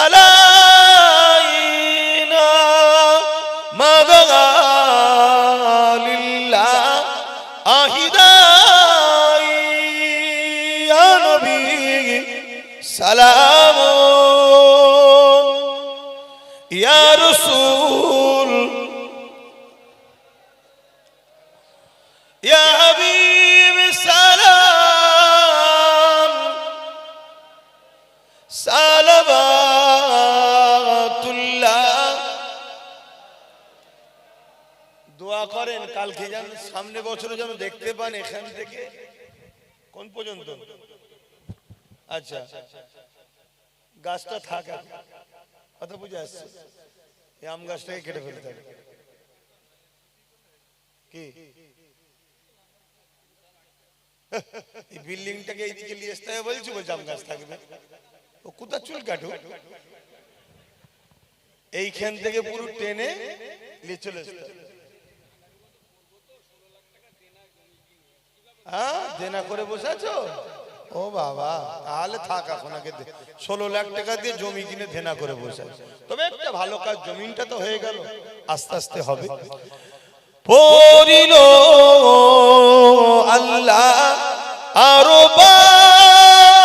আলাইনা মা বাগা লিল্লাহ আহিদাই। ইয়া নবী সালাম, ইয়া রাসূল দোয়া করেন কালকে যেন সামনে বছরে যেন দেখতে পান এখান থেকে কোন পর্যন্ত। আচ্ছা গাছটা থাকা কথা বুঝে আসছে, এই আম গাছটাকে কেটে ফেলতে হবে কি এই বিল্ডিংটাকে এইদিকে নিয়ে আসতে হবে বলছি, বলছি আম গাছ থাকবে ও কোথা চুল কাটু এইখান থেকে পুরো টেনে নিয়ে চলে আসতে হবে। হ্যাঁ দেনা করে বসে আছো ও বাবা, তাহলে থাক এখন আগে 16 লাখ টাকা দিয়ে জমি কিনে দেনা করে বসে আছে। তবে একটা ভালো কাজ, জমিনটা তো হয়ে গেল, আস্তে আস্তে হবে। পরিল আল্লাহ আরো বাণী,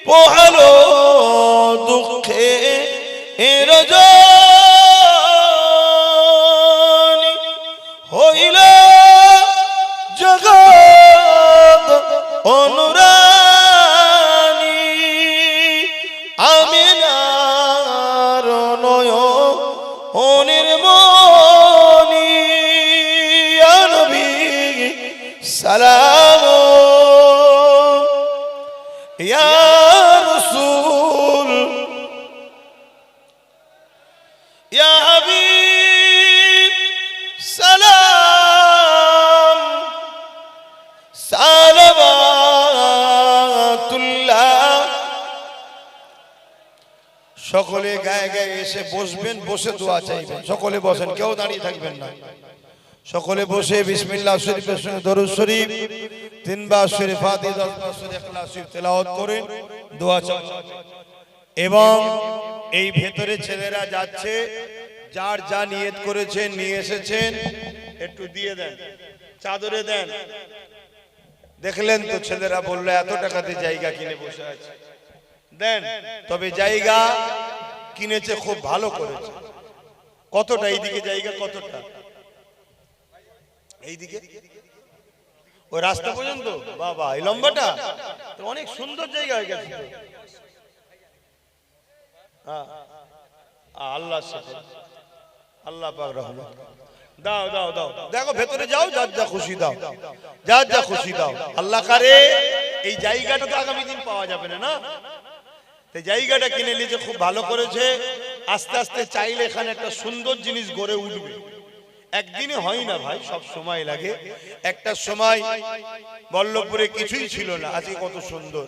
পোহালো দুঃখে এর রজনী, হইল জগৎ অনুরানী, আমিনার নয়নের মনি, ইয়া নবী সালাম, ইয়া রাসূল, ইয়া হাবিব সালাম, সালাওয়াতুল্লাহ। সকলে গায়ে গায়ে এসে বসবেন, বসে দোয়া চাইবেন। সকলে বসেন, কেউ দাঁড়িয়ে থাকবেন না। সকলে বসে বিসমিল্লাহ শরীফের সঙ্গে দরুদ শরীফ 3 বার শরীফ ফাতিহা 10 বার শরীফ ইখলাস শরীফ তেলাওয়াত করেন, দোয়া চান। এবং এই ভেতরে ছেলেরা যাচ্ছে, যার যা নিয়ত করেছেন নিয়ে এসেছেন একটু দিয়ে দেন, চাদরে দেন। দেখলেন তো ছেলেরা বললো এত টাকাতে জায়গা কিনে বসে আছে, দেন। তবে জায়গা কিনেছে খুব ভালো করেছে। কতটা এইদিকে জায়গা, কতটা এইদিকে ওই রাস্তা পর্যন্ত, বাবা এই লম্বাটা তো অনেক সুন্দর জায়গা হয়ে গেছে। হ্যাঁ আল্লাহ আল্লাহ পাক রহমত। দাও দাও দাও, দেখো ভেতরে যাও, যার যা খুশি দাও, যার যা খুশি দাও। আল্লাহ কারে এই জায়গাটা তো আগামী দিন পাওয়া যাবে না, না এই জায়গাটা কিনে নিয়েছে, খুব ভালো করেছে। আস্তে আস্তে চাইলে এখানে একটা সুন্দর জিনিস গড়ে উঠবে। একদিনে হয় না ভাই, সব সময় লাগে। একটা সময় বল্লভপুরে কিছুই ছিল না, আজকে কত সুন্দর।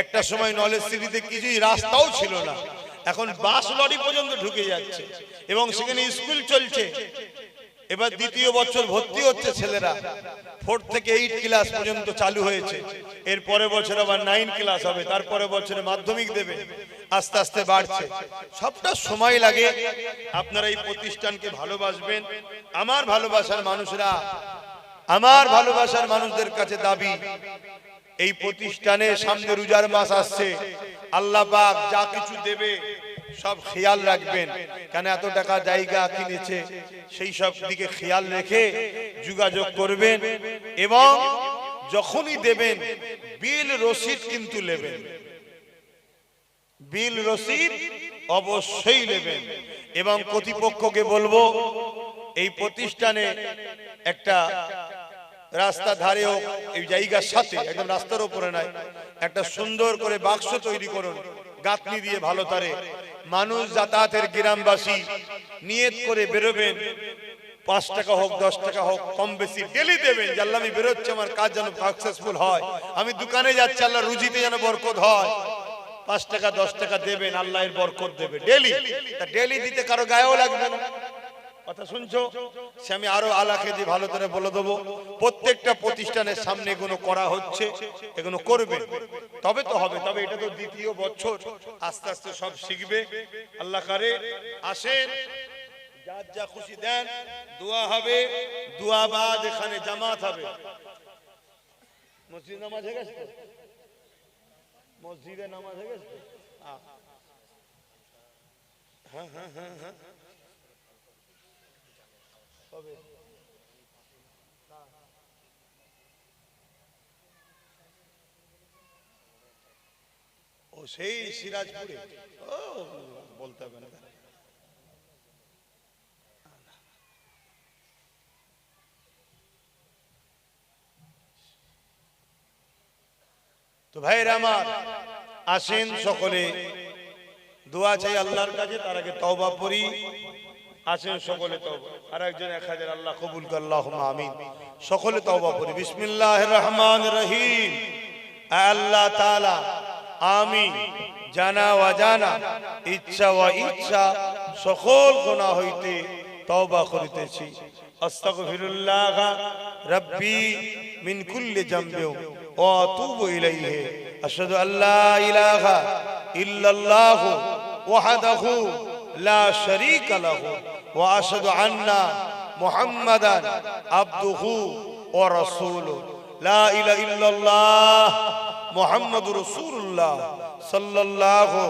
একটা সময় নলেজ সিটিতে কিছুই, রাস্তাও ছিল না, এখন বাস লরি পর্যন্ত ঢুকে যাচ্ছে এবং সেখানে স্কুল চলছে। এবার দ্বিতীয় বছর ভর্তি হচ্ছে ছেলেরা, 4 থেকে 8 ক্লাস পর্যন্ত চালু হয়েছে। এর পরের বছর আবার 9 ক্লাস হবে, তারপরে বছরে মাধ্যমিক দেবে। আস্তে আস্তে বাড়ছে, সবটা সময় লাগে। আপনারা এই প্রতিষ্ঠানকে ভালোবাসবেন। আমার ভালোবাসার মানুষরা, আমার ভালোবাসার মানুষদের কাছে দাবি, এই প্রতিষ্ঠানে সামনে রোজার মাস আসছে, আল্লাহ পাক যা কিছু দেবে সব খেয়াল রাখবেন। কেন এত টাকা জায়গা কিনেছে, সেই সব দিকে খেয়াল রেখে যোগাযোগ করবেন। এবং যখনই দেবেন বিল রসিদ কিন্তু নেবেন, বিল রসিদ অবশ্যই নেবেন। এবং কর্তৃপক্ষকে বলবো এই প্রতিষ্ঠানে একটা রাস্তা ধারে হোক, এই জায়গার সাথে একদম রাস্তার উপরে নয়, একটা সুন্দর করে বাক্স তৈরি করুন, গাঁথনি দিয়ে ভালো তারে। মানুষ যাতায়াতের, গ্রামবাসী নিয়ত করে বেরোবেন, 5 টাকা হোক 10 টাকা হোক কম বেশি ডেলি দেবেন। যে আল্লাহ আমি বেরোচ্ছি, আমার কাজ যেন সাকসেসফুল হয়, আমি দোকানে যাচ্ছি, আল্লাহ রুজিতে যেন বরকত হয়। 5 টাকা 10 টাকা দেবেন, আল্লাহ এর বরকত দেবে ডেলি। তা ডেলি দিতে কারো গায়েও লাগবে না। কথা শুনছো? সে আমি আরো আলাকে দিয়ে ভালো করে বলে দেবো। প্রত্যেকটা প্রতিষ্ঠানের সামনে এগুলো করা হচ্ছে, এগুলো করবে, তবে তো হবে। তবে এটা তো দ্বিতীয় বছর, আস্তে আস্তে সব শিখবে। আল্লাহ কারে আসেন, যার যা খুশি দেন, দোয়া হবে। দোয়া বাদ এখানে জামাত হবে। মসজিদ নামাজ হয়ে গেছে, মসজিদে নামাজ হয়ে গেছে। হ্যাঁ হ্যাঁ হ্যাঁ হ্যাঁ হবে। ও সেই সিরাজপুরে, ও বলতে হবে না। তো ভাইরা আমার, আসেন সকলে দোয়া চাই আল্লাহর কাছে, তার আগে তওবা পড়ি। আসেন সকলে তওবা, আর একজন 1000 আল্লাহ কবুল করে, আল্লাহুম্মা আমিন। সকলে তওবা পড়ি। বিসমিল্লাহির রহমানির রহিম। আল্লাহ তাআলা, আমি জানা অজানা, ইচ্ছা ও ইচ্ছা সকল গুনাহ হইতে তওবা করিতেছি। আস্তাগফিরুল্লাহ রাব্বি মিন কুল্লি যামবি ওয়া আতুবু ইলাইহি। আশহাদু আল্লা ইলাহা ইল্লাল্লাহ ওয়াহদাহু লা শারীকা লাহু ওয়া আশহাদু আন্না মুহাম্মাদান আবদুহু ওয়া রাসূলুহু। লা ইলাহা ইল্লাল্লাহ মুহাম্মাদুর রাসূলুল্লাহ সাল্লাল্লাহু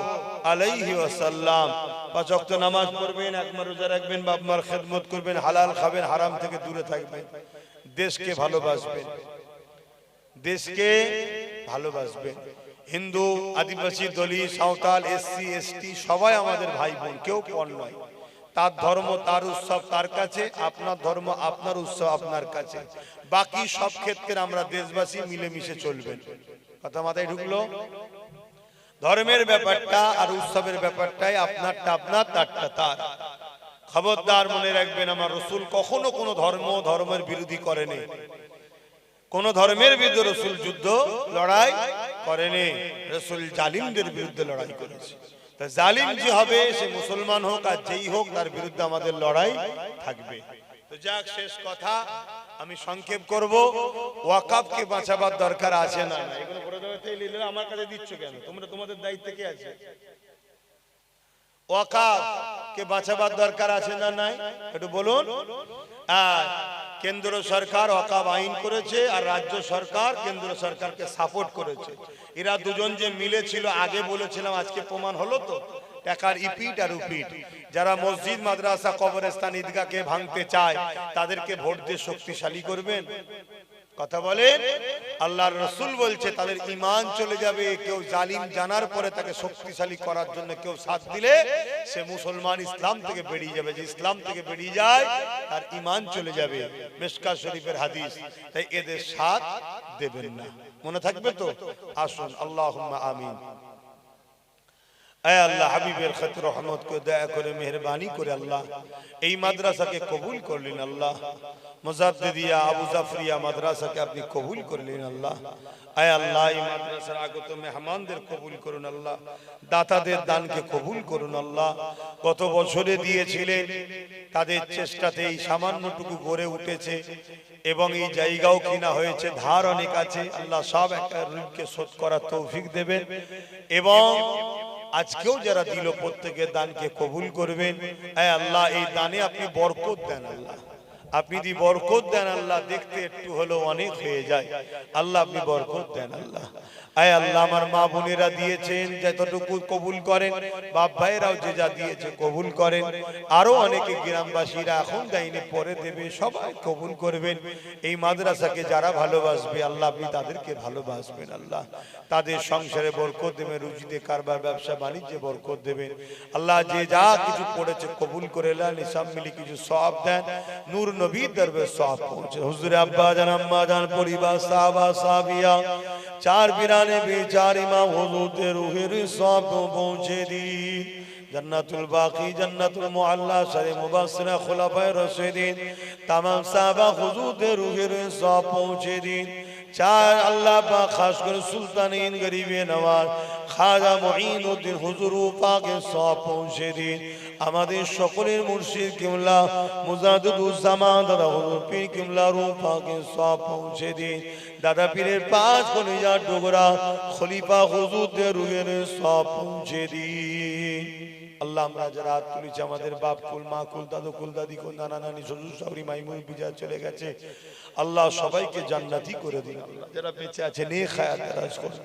আলাইহি ওয়াসাল্লাম। 5 ওয়াক্ত নামাজ পড়বেন, একবার রোজা রাখবেন, বাপ মার খেদমত করবেন, হালাল খাবেন, হারাম থেকে দূরে থাকবেন, দেশকে ভালোবাসবেন, দেশকে ভালোবাসবেন। হিন্দু, আদিবাসী, দলিত, সাঁওতাল, এসসি, এসটি সবাই আমাদের ভাই বোন, কেউ পর নয়। তার ধর্ম তার উৎসব তার কাছে, আপনার ধর্ম আপনার উৎসব আপনার কাছে। বাকি সব ক্ষেত্রে আমরা দেশবাসী মিলেমিশে চলবেন। কথা মাথায় ঢুকলো? ধর্মের ব্যাপারটা আর উৎসবের ব্যাপারটাই আপনারটা আপনার, তারটা তার। খবরদার মনে রাখবেন, আমার রাসূল কখনো কোনো ধর্মের বিরোধী করেনি। কোন ধর্মের বিরুদ্ধে রাসূল যুদ্ধ লড়াই করেনি। রাসূল জালিমদের বিরুদ্ধে লড়াই করেছে। তা জালিম যে হবে, সে মুসলমান হোক আর যেই হোক, তার বিরুদ্ধে আমাদের লড়াই থাকবে। তো যাক, শেষ কথা আমি সংক্ষেপ করব। ওয়াকফকে বাঁচাবার দরকার আছে না? এগুলো বড় দায়িত্ব নিলে আমার কাছে দিচ্ছ কেন? তোমাদের দায়িত্ব কি আছে? ওয়াকফকে বাঁচাবার দরকার আছে না নাই? একটু বলুন। কেন্দ্র সরকার ওয়াকফ আইন করেছে, আর রাজ্য সরকার কেন্দ্র সরকারকে সাপোর্ট করেছে। এরা দুজন যে মিলেছিল, আগে বলেছিলাম, আজকে প্রমাণ হলো তো। টাকার ইপিট আর উপিট। যারা মসজিদ, মাদ্রাসা, কবরস্থান, ঈদগাহকে ভাঙতে চায়, তাদেরকে ভোট দিয়ে শক্তিশালী করবেন। কথা বলেন। আল্লাহর রাসূল বলছে তাদের ঈমান চলে যাবে। কেউ জালিম জানার পরে তাকে শক্তিশালী করার জন্য কেউ সাথ দিলে, সে মুসলমান ইসলাম থেকে বেরিয়ে যাবে। যে ইসলাম থেকে বেরিয়ে যায়, তার ঈমান চলে যাবে। মিশকাত শরীফের হাদিস। তাই এদের সাথ দেবেন না। মনে থাকবে তো? আসুন, আল্লাহুম্মা আমিন। আয় আল্লাহ, হাবিবের খাতির রহমত করে দয়া করে মেহেরবানি করে আল্লাহ এই মাদ্রাসাকে কবুল করলেন। আল্লাহ মুজাদ্দিদিয়া আবু জাফরিয়া মাদ্রাসাকে আপনি কবুল করলেন। আল্লাহ আয় আল্লাহ, এই মাদ্রাসার আগত মেহমানদের কবুল করুন। আল্লাহ দাতাদের দানকে কবুল করুন। আল্লাহ কত বছরে দিয়েছিলেন, তাদের চেষ্টাতে এই সামান্যটুকু গড়ে উঠেছে এবং এই জায়গাও কিনা হয়েছে। ধার অনেক আছে, আল্লাহ সব একটা ঋণকে শোধ করার তৌফিক দেবেন। এবং আজকেও যারা দিল, প্রত্যেকের দানকে কবুল করবেন। আয় আল্লাহ, এই দানে আপনি বরকত দেন। আল্লাহ আপনি যদি বরকত দেন, আল্লাহ দেখতে একটু হলেও অনেক হয়ে যায়। আল্লাহ আপনি বরকত দেন। আল্লাহ আয় আল্লাহ, আমার মা বোনেরা দিয়েছেন, যতটুকু কবুল করেন। বাপ ভাইরাও যে যা দিয়েছে কবুল করেন। আরো অনেকে গ্রামবাসীরা এখন দেয়নি, পরে দেবে, সবাই কবুল করবেন। এই মাদ্রাসাকে যারা ভালোবাসবে, আল্লাহ আপনি তাদেরকে ভালোবাসবেন। আল্লাহ তাদের সংসারে বরকত দেবেন, রুজিতে, কারবার, ব্যবসা বাণিজ্যে বরকত দেবেন। আল্লাহ যে যা কিছু পড়েছে কবুল করে নেন, সব মিলে কিছু সওয়াব দেন। নূর নবীর দরবারে সওয়াব পৌঁছে। হুজুরে আব্বা জান, আম্মা জান, পরিবার, সাহাবা সাহাবিয়া, চার বিরানে বেচার ইমাম হুজুরদের রূহের সওয়াব পৌঁছে দিন। জান্নাতুল বাকি, জান্নাতুল মুআল্লা, শরে মুবাশশিরা, খুলাফায়ে রাশিদিন, तमाम সাহাবা হুজুরদের রূহের সওয়াব পৌঁছে দিন। চার আল্লাহ পাক খাস করে সুলতানিন গরিবে নওয়াজ খাজা মুঈনুদ্দিন হুজুর পাকে সওয়াব পৌঁছে দিন। আমাদের সকলের মুর্শিদ কিবলা মুজাদ্দিদুজ্জামান দাদা হুজুর পীর কিবলা রূহ পাকে সওয়াব পৌঁছে দিন। দাদা পীরের 5 কলিজার টুকরা খলিফা হুজুরদের রূহের সওয়াব পৌঁছে দিন। আল্লাহ আমরা যারা হাত তুলেছি, আমাদের বাপ কুল, মা কুল, দাদু কুল, দাদি কুল, নানা নানি, শ্বশুর শাশুড়ি, মাইমুন বিজা চলে গেছে, আল্লাহ সবাইকে জান্নাতি করে দিন। আল্লাহ যারা বেঁচে আছে নেক হায়াত দারাজ করুন।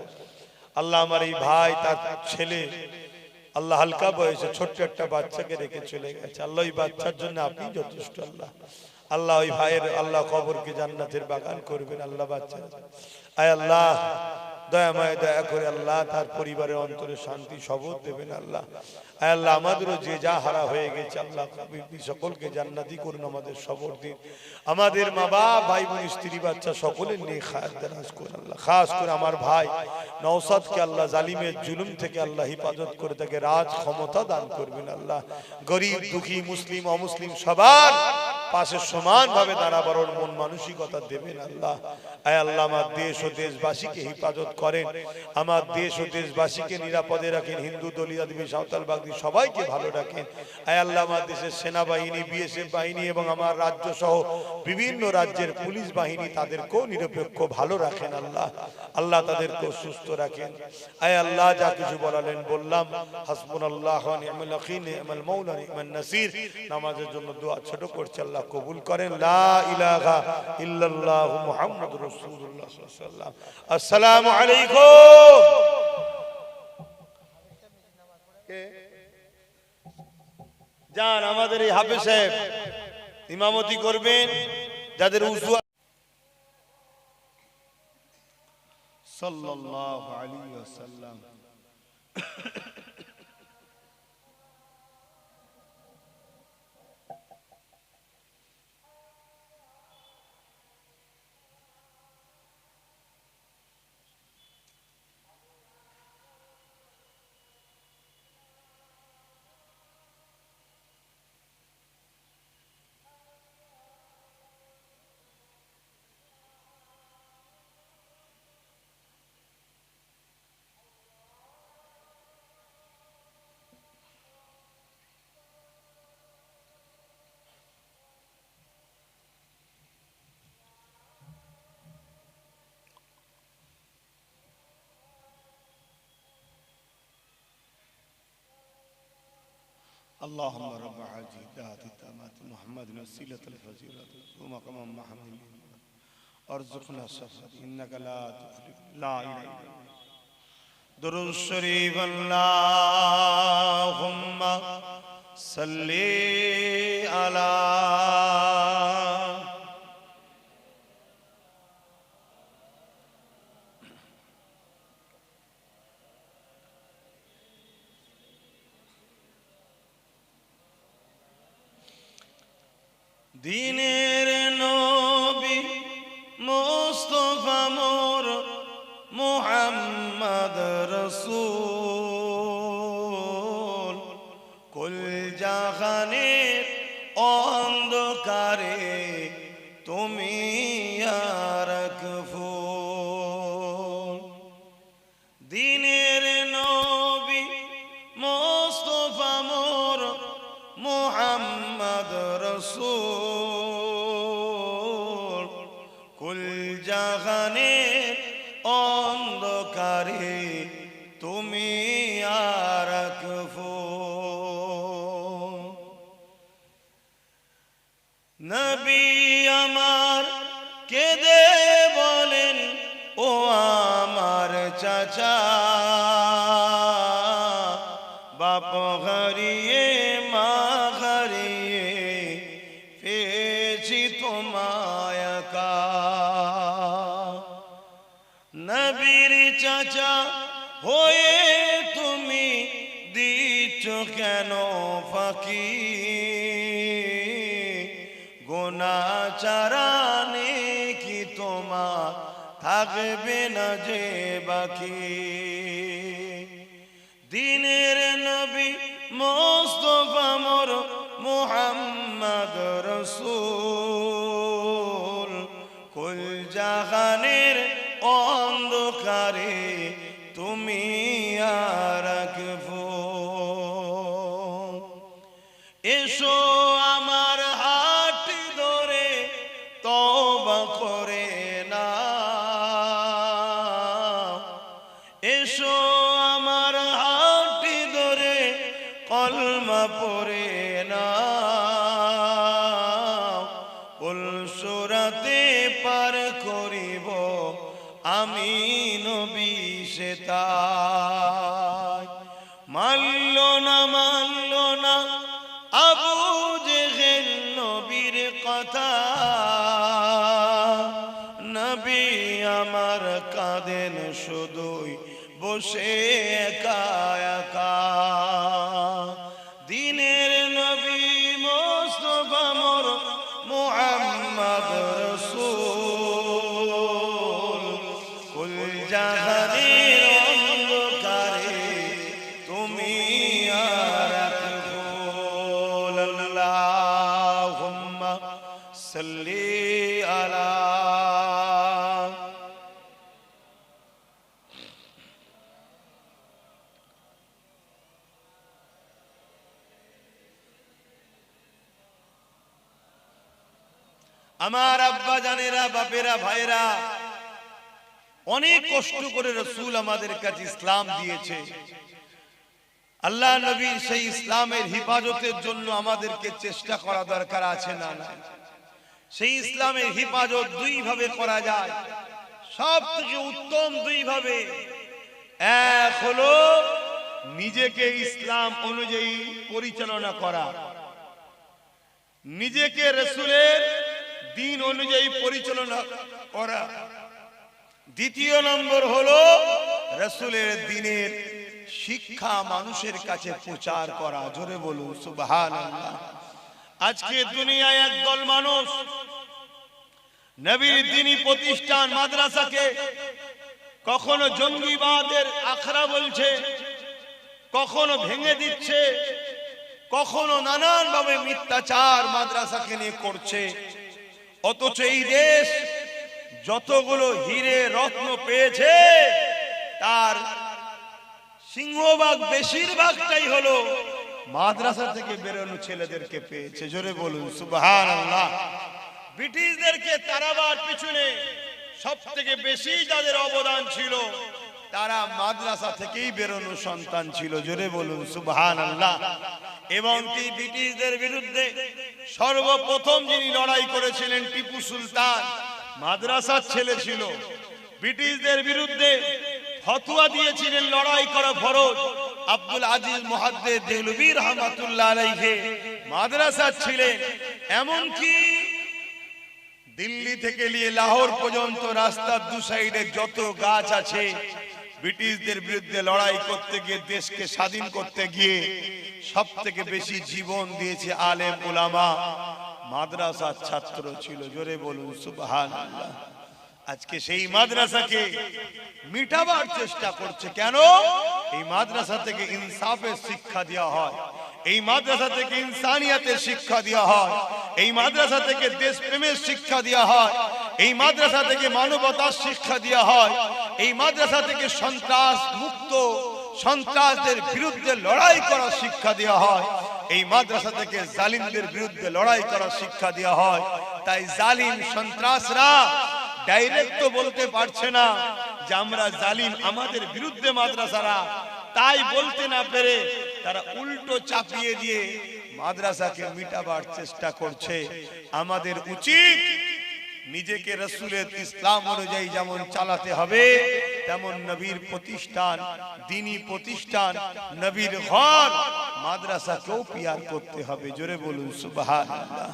আল্লাহ আমার এই ভাই, তার ছেলে, আল্লাহ হালকা বয়সে ছোট্ট একটা বাচ্চাকে রেখে চলে গেছে। আল্লাহ ওই বাচ্চার জন্য আপনি যথেষ্ট। আল্লাহ আল্লাহ ওই ভাইয়ের আল্লাহ কবরকে জান্নাতের বাগান করবেন। আল্লাহ বাচ্চা, আয় আল্লাহ দয়াময় দয়া করে আল্লাহ তার পরিবারের অন্তরে শান্তি সবর দেবেন আল্লাহ। আয় আল্লাহ আমাদেরও যে যা হারা হয়ে গেছে আল্লাহ সকলকে জান্নাতি করুন, আমাদের সবর দিন, আমাদের মা বাপ ভাই বোন স্ত্রী বাচ্চা সকলের নিয়ে খায়াত দারাজ করুন আল্লাহ। খাস করে আমার ভাই নওশাদকে আল্লাহ জালিমের জুলুম থেকে আল্লাহ হিফাজত করে তাকে রাজ ক্ষমতা দান করবেন আল্লাহ। গরিব দুঃখী মুসলিম অমুসলিম সবার পাশে সমানভাবে দাঁড়াবার মন মানসিকতা দেবেন আল্লাহ। আয় আল্লাহ আমার দেশ ও দেশবাসীকে হিফাজত করেন, আমার দেশ ও দেশবাসীকে নিরাপদে রাখেন, হিন্দু দলিত আদিবাসী সাঁওতাল বাগদি সবাইকে ভালো রাখেন। আয় আল্লাহ আমার দেশের সেনাবাহিনী বিএসএফ বাহিনী এবং আমার রাজ্য সহ বিভিন্ন রাজ্যের পুলিশ বাহিনী তাদেরকেও নিরপেক্ষ ভালো রাখেন আল্লাহ। আল্লাহ তাদেরকেও সুস্থ রাখেন। আয় আল্লাহ যা কিছু বলালেন বললাম, হাসবুনাল্লাহু ওয়া নি'মাল ওয়াকিল নি'মাল মাওলা নি'মান নাসির। নামাজের জন্য দোয়া ছোট করছে, আল্লাহ কবুল করেন। লা ইলাহা ইল্লাল্লাহু মুহাম্মাদুর রাসূলুল্লাহ সাল্লাল্লাহু আলাইহি ওয়াসাল্লাম। আসসালামু আলাইকুম। যান আমাদের এই হাফেজ সাহেব ইমামতি করবেন, যাদের উযু সাল্লাল্লাহু আলাইহি ওয়াসাল্লাম। اللهم رب هذه الدعوة التامة محمد وسيلة الفضيلة ومقام محمود ارزقنا الشفاعة إنك لا تخلف لا إله إلا أنت. درود الشريف اللهم صل على দিনের নবী মুস্তাফা মোর মুহাম্মদ রাসূল, কুল জাহানের অন্ধকারে তুমি আর ফুল। দিনের নবী মুস্তাফা মোর মুহাম্মদ রাসূল, কুল জাহানের অন্ধকারে তুমি আর ফুল। নবী আমার কেঁদে বলেন ও আমার চাচা, বাপ হারিয়ে মা হারিয়ে পেয়েছি তোমায় একা। নবীর চাচা হয়ে তুমি দিচ্ছ কেন ফাঁকি, গুনাহ চারানে কি তোমার থাকবে না যে বাকি। দিনের নবী মুস্তাফা মোর মুহাম্মদ রাসূল, কুল জাহানের অন্ধকারে তুমি আর ফুল। এসো আমার হাত ধরে তওবা করে না, এসো আমার হাত ধরে কলমা পড়ে না, কুল সূরাতে পার করিব আমি নবী সেতাই। মানল না আবু জেহেল নবীর কথা, নবী আমার কাঁদেন শুধু বসে একা একা দিনের নবী মুস্তাফা মোর মুহাম্মদ রাসূল কুল জাহানের অন্ধকারে তুমি আর ফুল আল্লাহুম্মা সাল্লি আলা আমার আব্বা জানেরা বাপেরা ভাইরা অনেক কষ্ট করে রাসূল আমাদের কাছে ইসলাম দিয়েছে আল্লাহ নবীর সেই ইসলামের হিফাজতের জন্য আমাদেরকে চেষ্টা করা দরকার আছে না না সেই ইসলামের হিফাজত দুই ভাবে করা যায় সবথেকে উত্তম দুই ভাবে এক হলো নিজেকে ইসলাম অনুযায়ী পরিচালনা করা নিজেকে রাসূলের দিন অনুযায়ী পরিচালনা করা দ্বিতীয় নম্বর হলো রাসূলের দ্বীনের শিক্ষা মানুষের কাছে প্রচার করা জোরে বলুন সুবহানাল্লাহ আজকে দুনিয়ায় একদল মানুষ নবীর দ্বীনি প্রতিষ্ঠান মাদ্রাসাকে কখনো জঙ্গিবাদের আখড়া বলছে কখনো ভেঙে দিচ্ছে কখনো নানান ভাবে মিথ্যাচার মাদ্রাসাকে নিয়ে করছে অথচ এই দেশ যতগুলো হীরে রত্ন পেয়েছে তার সিংহভাগ বেশিরভাগটাই হলো মাদ্রাসা থেকে বেরোনো ছেলেদেরকে পেয়েছে জোরে বলুন সুবহানাল্লাহ ব্রিটিশদেরকে তাড়াবার পিছনে সবথেকে বেশি যাদের অবদান ছিল তারা মাদ্রাসা থেকেই বেরোনো সন্তান ছিল জোরে বলুন সুবহানাল্লাহ এবং কি ব্রিটিশদের বিরুদ্ধে সর্বপ্রথম যিনি লড়াই করেছিলেন টিপু সুলতান মাদ্রাসার ছেলে ছিল ব্রিটিশদের বিরুদ্ধে ফতোয়া দিয়েছিলেন লড়াই করা ফরজ আব্দুল আজিজ মুহাদ্দিস দেহলভী রাহমাতুল্লাহ আলাইহি মাদ্রাসার ছিলেন এমন কি দিল্লি থেকে নিয়ে লাহোর পর্যন্ত রাস্তার দু সাইডে যত গাছ আছে ব্রিটিশদের বিরুদ্ধে লড়াই করতে গিয়ে দেশকে স্বাধীন করতে গিয়ে সবথেকে বেশি জীবন দিয়েছে আলেম উলামা মাদ্রাসার ছাত্র ছিল জোরে বলুন সুবহানাল্লাহ আজকে সেই মাদ্রাসাকে মিটাবার চেষ্টা করছে কেন এই মাদ্রাসা থেকে ইনসাফের শিক্ষা দেওয়া হয় এই মাদ্রাসা থেকে ইনসানিয়াতের শিক্ষা দেওয়া হয় এই মাদ্রাসা থেকে দেশপ্রেমের শিক্ষা দেওয়া হয় এই মাদ্রাসা থেকে মানবতার শিক্ষা দেওয়া হয় এই মাদ্রাসা থেকে সন্ত্রাস মুক্ত সন্ত্রাসদের বিরুদ্ধে লড়াই করার শিক্ষা দেওয়া হয় এই মাদ্রাসা থেকে জালিমদের বিরুদ্ধে লড়াই করার শিক্ষা দেওয়া হয় তাই জালিম সন্ত্রাসরা ডাইরেক্ট তো বলতে পারছে না যে আমরা জালিম আমাদের বিরুদ্ধে মাদ্রাসারা তাই বলতে না পেরে তারা উল্টো চাপিয়ে দিয়ে মাদ্রাসাকে মিটাবার চেষ্টা করছে আমাদের উচিত নিজেকে রাসূলের ইসলাম অনুযায়ী যেমন চালাতে হবে তেমন নবীর প্রতিষ্ঠান দ্বীনি প্রতিষ্ঠান নবীর ঘর মাদ্রাসাকেও পিয়ার করতে হবে জোরে বলুন সুবহানাল্লাহ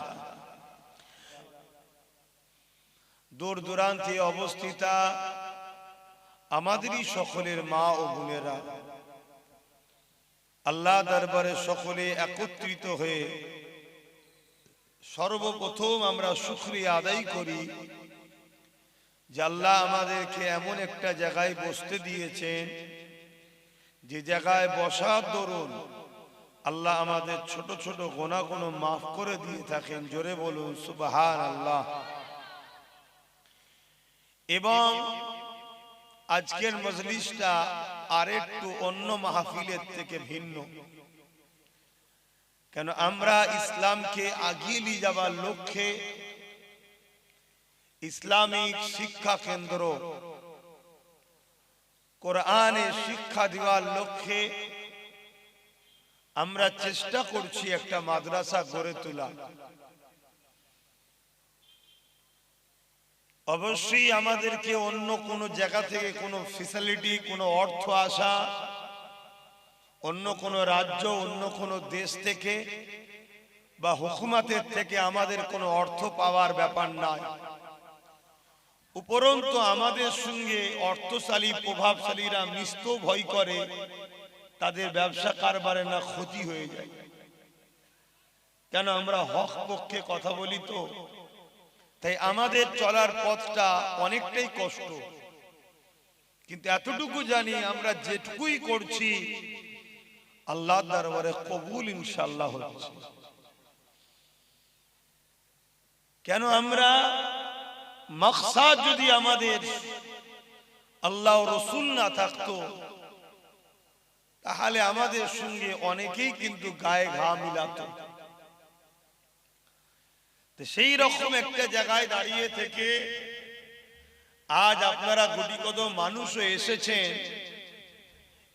দূর দূরান্তে অবস্থিত আমাদেরই সকলের মা ও বোনেরা আল্লাহ দরবারে সকলে একত্রিত হয়ে সর্বপ্রথম আমরা শুকরিয়া আদায় করি যে আল্লাহ আমাদেরকে এমন একটা জায়গায় বসতে দিয়েছেন যে জায়গায় বসার দরুন আল্লাহ আমাদের ছোট ছোট গুনাহগুলো মাফ করে দিয়ে থাকেন জোরে বলুন সুবহানাল্লাহ এবং আজকের মজলিসটা আরেকটু অন্য মাহফিলের থেকে ভিন্ন কেন আমরা ইসলামকে আগিয়ে নিয়ে যাবার লক্ষ্যে ইসলামিক শিক্ষা কেন্দ্র কোরআনের শিক্ষা দেওয়ার লক্ষ্যে আমরা চেষ্টা করছি একটা মাদ্রাসা গড়ে তোলা অবশ্যই আমাদেরকে অন্য কোনো জায়গা থেকে কোনো ফ্যাসিলিটি কোনো অর্থ আসা অন্য কোনো রাজ্য অন্য কোনো দেশ থেকে বা হুকুমতের থেকে আমাদের কোনো অর্থ পাওয়ার ব্যাপার নাই উপরন্তু আমাদের সঙ্গে অর্থশালী প্রভাবশালীরা মিশত ভয় করে তাদের ব্যবসা কারবারে না ক্ষতি হয়ে যায়। কেন আমরা হক পক্ষে কথা বলি তো, তাই আমাদের চলার পথটা অনেকটাই কষ্ট, কিন্তু এতটুকু জানি আমরা যেটুকুই করছি আল্লাহর দরবারে কবুল ইনশাআল্লাহ হচ্ছে। কেন আমরা মাকসাদ যদি আমাদের আল্লাহ ও রাসূল না থাকতো তাহলে আমাদের সঙ্গে অনেকেই কিন্তু গায়ে ঘা মিলাতো। তো সেই রকম একটা জায়গায় দাঁড়িয়ে থেকে আজ আপনারা গুটি কদম মানুষ এসেছেন,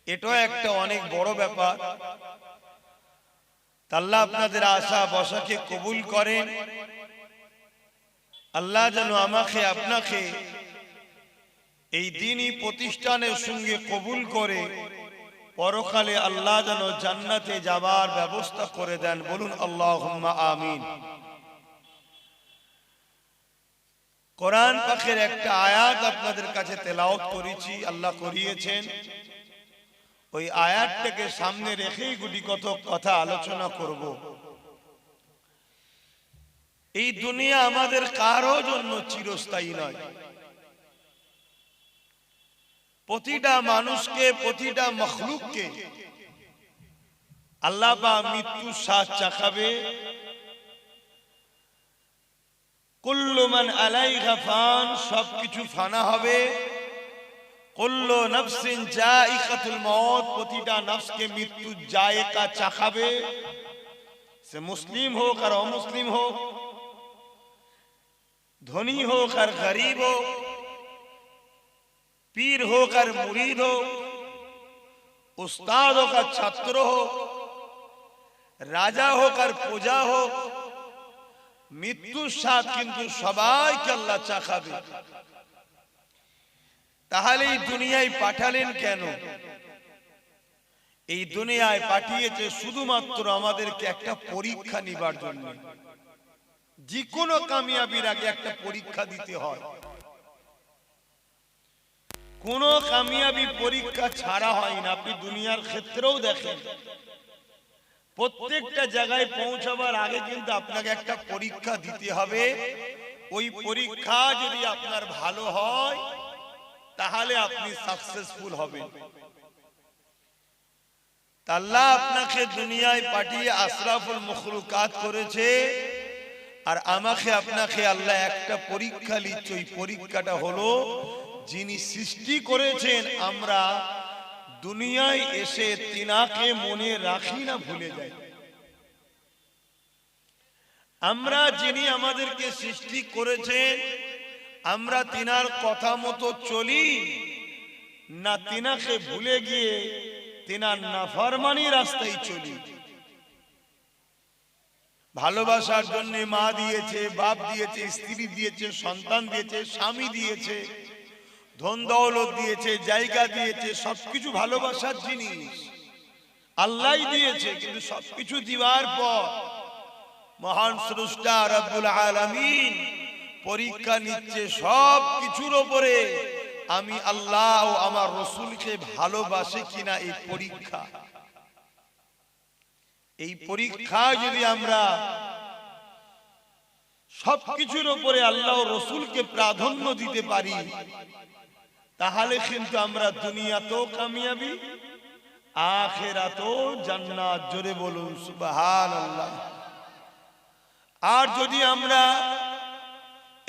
এটাও একটা অনেক বড় ব্যাপার। আল্লাহ আপনাদের আশা বসাকে কবুল করেন। আল্লাহ যেন আমাকে আপনাকে এই দ্বীনি প্রতিষ্ঠানের সঙ্গে কবুল করে পরকালে আল্লাহ যেন জান্নাতে যাবার ব্যবস্থা করে দেন। বলুন আল্লাহুম্মা আমিন। কোরআন পাকের একটা আয়াত আপনাদের কাছে তেলাওয়াত করেছি, আল্লাহ করিয়েছেন। ওই আয়াতটাকে সামনে রেখেই গুটি কত কথা আলোচনা করব। এই দুনিয়া আমাদের কারো জন্য চিরস্থায়ী নয়। প্রতিটা মানুষকে, প্রতিটা মখলুককে আল্লাহ পাক মৃত্যুর স্বাদ চাখাবে। কুল্লু মান আলাইহা ফান, সবকিছু ফানা হবে। কুল্লু নাফসিন জায়িকাতুল মউত, প্রতিটা নফসকে মৃত্যু জায়কা চাখাবে। সে মুসলিম হোক আর অমুসলিম হোক, ধনী হোক আর গরিব হোক, পীর হোক আর মুরিদ হোক, উস্তাদ হোক আর ছাত্র হোক, রাজা হোক আর প্রজা হোক, মৃত্যুর স্বাদ কিন্তু সবাইকে আল্লাহ চাখাবে। তাহলে এই দুনিয়ায় পাঠালেন কেন? এই দুনিয়ায় পাঠিয়েছে শুধুমাত্র আমাদেরকে একটা পরীক্ষা নিবার জন্য। যে কোনো কামিয়াবির আগে একটা পরীক্ষা দিতে হয়। কোন কামিয়াবি পরীক্ষা ছাড়া হয় না। আপনি দুনিয়ার ক্ষেত্রেও দেখেন, প্রত্যেকটা জায়গায় পৌঁছাবার আগে কিন্তু আপনাকে একটা পরীক্ষা দিতে হবে। ওই পরীক্ষা যদি আপনার ভালো হয় তাহলে আপনি সাকসেসফুল হবেন। আল্লাহ আপনাকে দুনিয়ায় পাঠিয়ে আশরাফুল মখলুকাত করেছে, আর আমাকে আপনাকে আল্লাহ একটা পরীক্ষা নিচ্ছে। ওই পরীক্ষাটা হলো, যিনি সৃষ্টি করেছেন আমরা দুনিয়ায় এসে তিনাকে মনে রাখি না, ভুলে যাই। আমরা যিনি আমাদেরকে সৃষ্টি করেছেন আমরা তিনার কথা মতো চলি না, তিনাকে ভুলে গিয়ে তিনার নাফরমানি রাস্তায় চলি। ভালোবাসার জন্য মা দিয়েছে, বাপ দিয়েছে, স্ত্রী দিয়েছে, সন্তান দিয়েছে, স্বামী দিয়েছে, ধন দৌলত দিয়েছে, জায়গা দিয়েছে, সবকিছু ভালোবাসার জিনিস আল্লাহ দিয়েছে। কিন্তু সবকিছু দিবার পর মহান স্রষ্টা রব্বুল আলামিন পরীক্ষা নিচ্ছে সব কিছুর উপরে, আমি আল্লাহ ও আমার রাসূলকে ভালোবাসি কিনা। এই পরীক্ষা, এই পরীক্ষা যদি আমরা সবকিছুর উপরে আল্লাহ ও রাসূলকে প্রাধান্য দিতে পারি তাহলে কিন্তু আমরা দুনিয়াতেও কামিয়াবি, আখিরাতেও জান্নাত। জোরে বলুন সুবহানাল্লাহ। আর যদি আমরা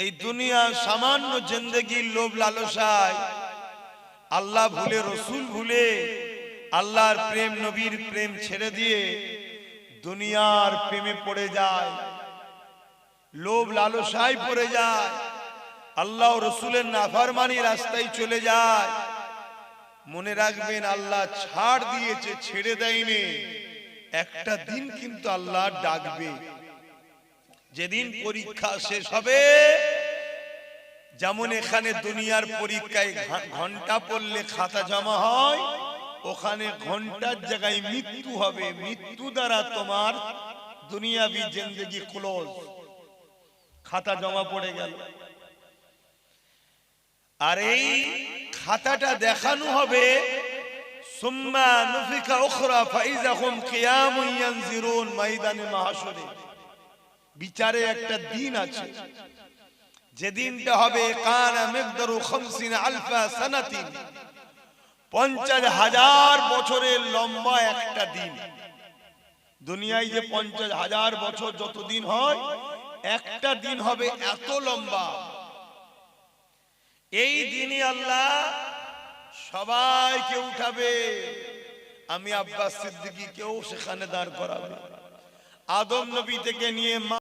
এই দুনিয়ার সামান্য জিন্দেগির লোভ লালসায় আল্লাহ ভুলে, রাসূল ভুলে, আল্লাহর প্রেম, নবীর প্রেম ছেড়ে দিয়ে দুনিয়ার প্রেমে পড়ে যায়, লোভ লালসায় পড়ে যায়, আল্লাহ ও রাসূলের নাফরমানি রাস্তায় চলে যায়, মনে রাখবেন আল্লাহ ছাড় দিয়েছে, ছেড়ে দেয়নি। একটা দিন কিন্তু আল্লাহ ডাকবে, যেদিন পরীক্ষা শেষ হবে। যেমন এখানে দুনিয়ার পরীক্ষায় ঘন্টা পড়লে খাতা জমা হয়, ওখানে ঘন্টার জায়গায় মৃত্যু হবে। মৃত্যু দ্বারা তোমার দুনিয়াবি জিন্দেগি ক্লোজ, খাতা জমা পড়ে গেল। আর এই খাতাটা দেখানো হবে সুম্মা নুফিকা উখরা ফাইযা হুম কিয়ামুন ইয়ানজিরুন, ময়দানে মাহশরে বিচারে একটা দিন আছে, যেদিনটা হবে কানা মিকদারু 50,000 সানাতিন, 50,000 বছরের লম্বা একটা দিন। দুনিয়ায় যে 50,000 বছর যতদিন হয়, একটা দিন হবে এত লম্বা। এই দিনে আল্লাহ সবাইকে উঠাবে, আমি আব্বাস সিদ্দিকী কেউ সেখানে দাঁড় করাবে। আদম নবী থেকে নিয়ে